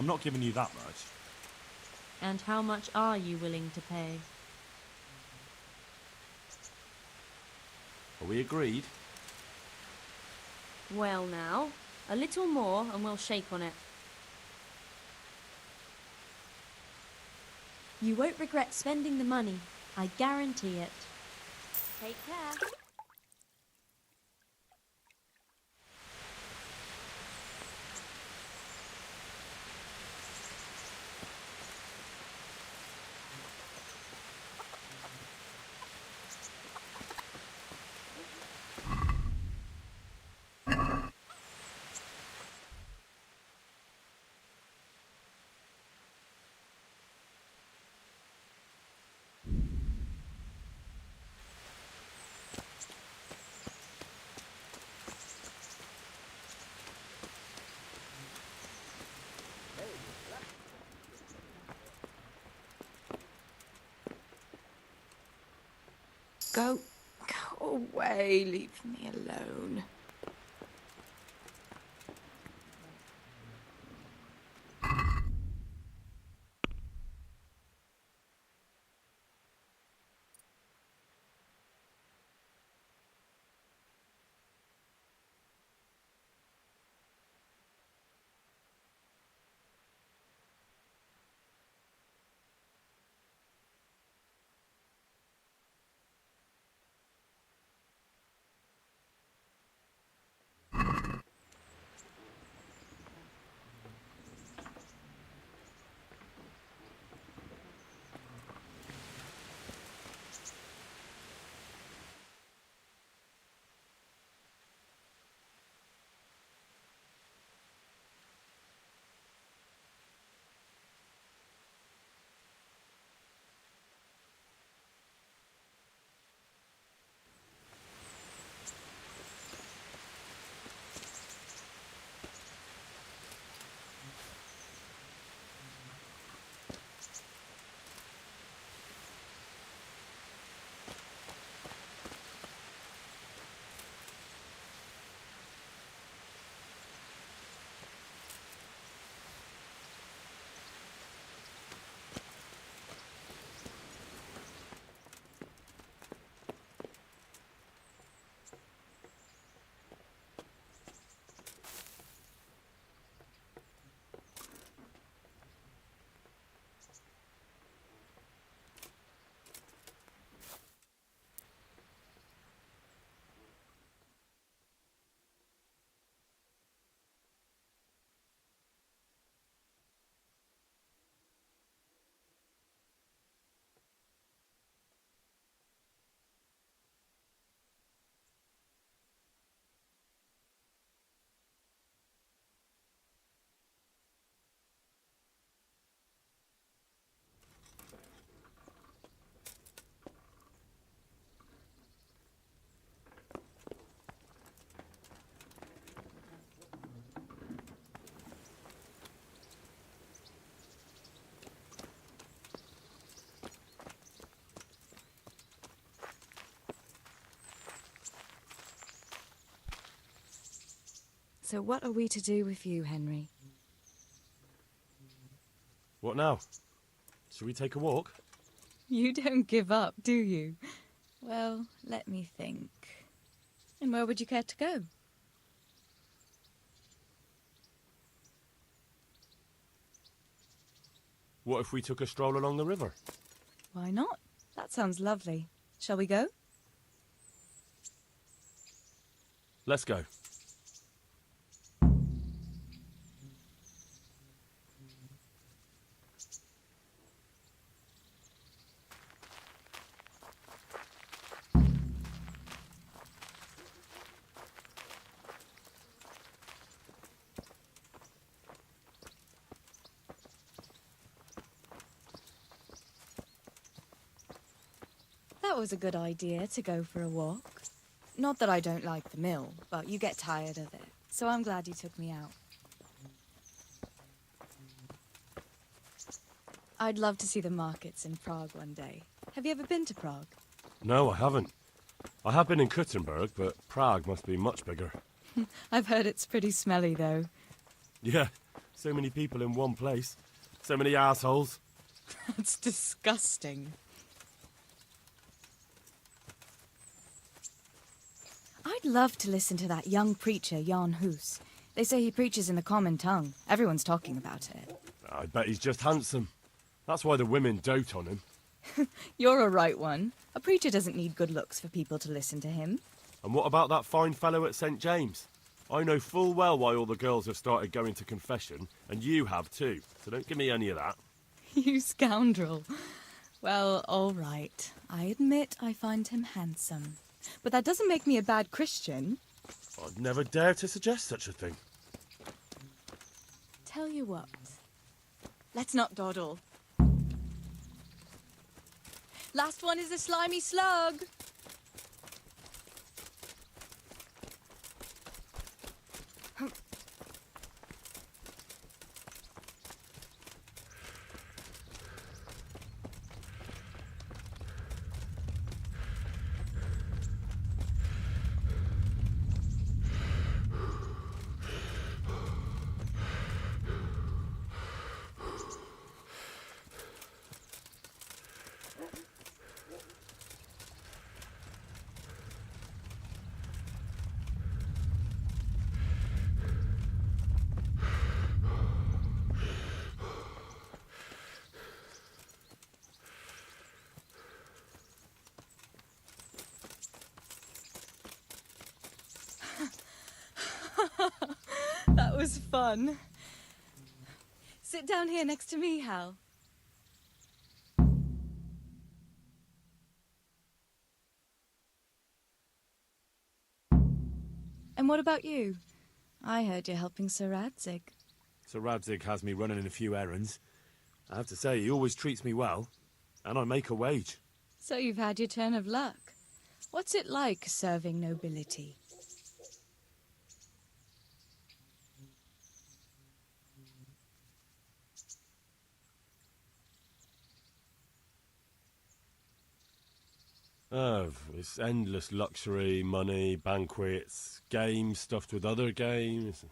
Speaker 8: I'm not giving you that much.
Speaker 4: And how much are you willing to pay?
Speaker 8: Are we agreed?
Speaker 4: Well now, a little more and we'll shake on it. You won't regret spending the money. I guarantee it. Take care.
Speaker 18: Go away, leave me alone.
Speaker 16: So what are we to do with you, Henry?
Speaker 2: What now? Shall we take a walk?
Speaker 16: You don't give up, do you? Well, let me think. And where would you care to go?
Speaker 2: What if we took a stroll along the river?
Speaker 16: Why not? That sounds lovely. Shall we go?
Speaker 2: Let's go.
Speaker 16: That was a good idea, to go for a walk. Not that I don't like the mill, but you get tired of it. So I'm glad you took me out. I'd love to see the markets in Prague one day. Have you ever been to Prague?
Speaker 2: No, I haven't. I have been in Kuttenberg, but Prague must be much bigger.
Speaker 16: I've heard it's pretty smelly, though.
Speaker 2: Yeah, so many people in one place. So many assholes.
Speaker 16: That's disgusting. I'd love to listen to that young preacher, Jan Hus. They say he preaches in the common tongue. Everyone's talking about it.
Speaker 2: I bet he's just handsome. That's why the women dote on him.
Speaker 16: You're a right one. A preacher doesn't need good looks for people to listen to him.
Speaker 2: And what about that fine fellow at St. James? I know full well why all the girls have started going to confession, and you have too, so don't give me any of that.
Speaker 16: You scoundrel. Well, all right. I admit I find him handsome. But that doesn't make me a bad Christian.
Speaker 2: I'd never dare to suggest such a thing.
Speaker 16: Tell you what. Let's not dawdle. Last one is a slimy slug. That was fun. Sit down here next to me, Hal. And what about you? I heard you're helping Sir Radzig.
Speaker 2: Sir Radzig has me running a few errands. I have to say, he always treats me well, and I make a wage.
Speaker 16: So you've had your turn of luck. What's it like serving nobility?
Speaker 2: Oh, it's endless luxury, money, banquets, games stuffed with other games.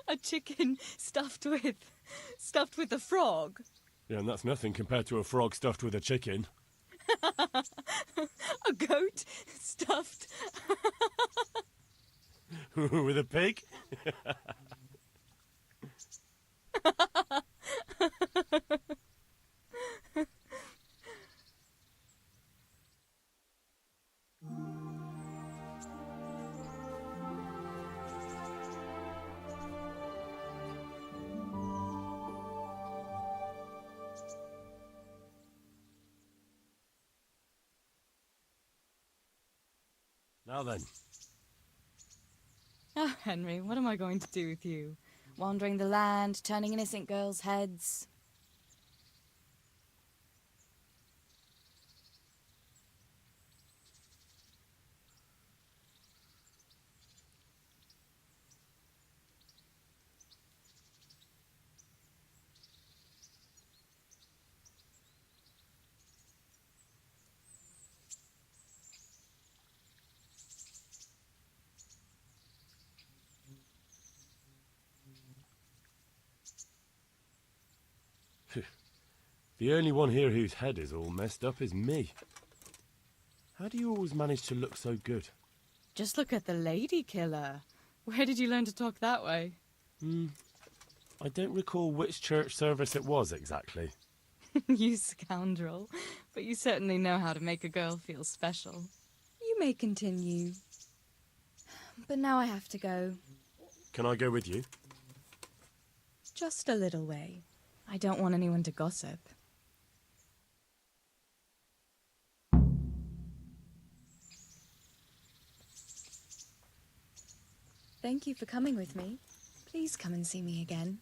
Speaker 16: A chicken stuffed with a frog.
Speaker 2: Yeah, and that's nothing compared to a frog stuffed with a chicken.
Speaker 16: A goat stuffed
Speaker 2: with a pig? Now then.
Speaker 16: Oh, Henry, what am I going to do with you? Wandering the land, turning innocent girls' heads.
Speaker 2: The only one here whose head is all messed up is me. How do you always manage to look so good?
Speaker 16: Just look at the lady killer. Where did you learn to talk that way?
Speaker 2: I don't recall which church service it was exactly.
Speaker 16: You scoundrel. But you certainly know how to make a girl feel special. You may continue. But now I have to go.
Speaker 2: Can I go with you?
Speaker 16: Just a little way. I don't want anyone to gossip. Thank you for coming with me. Please come and see me again.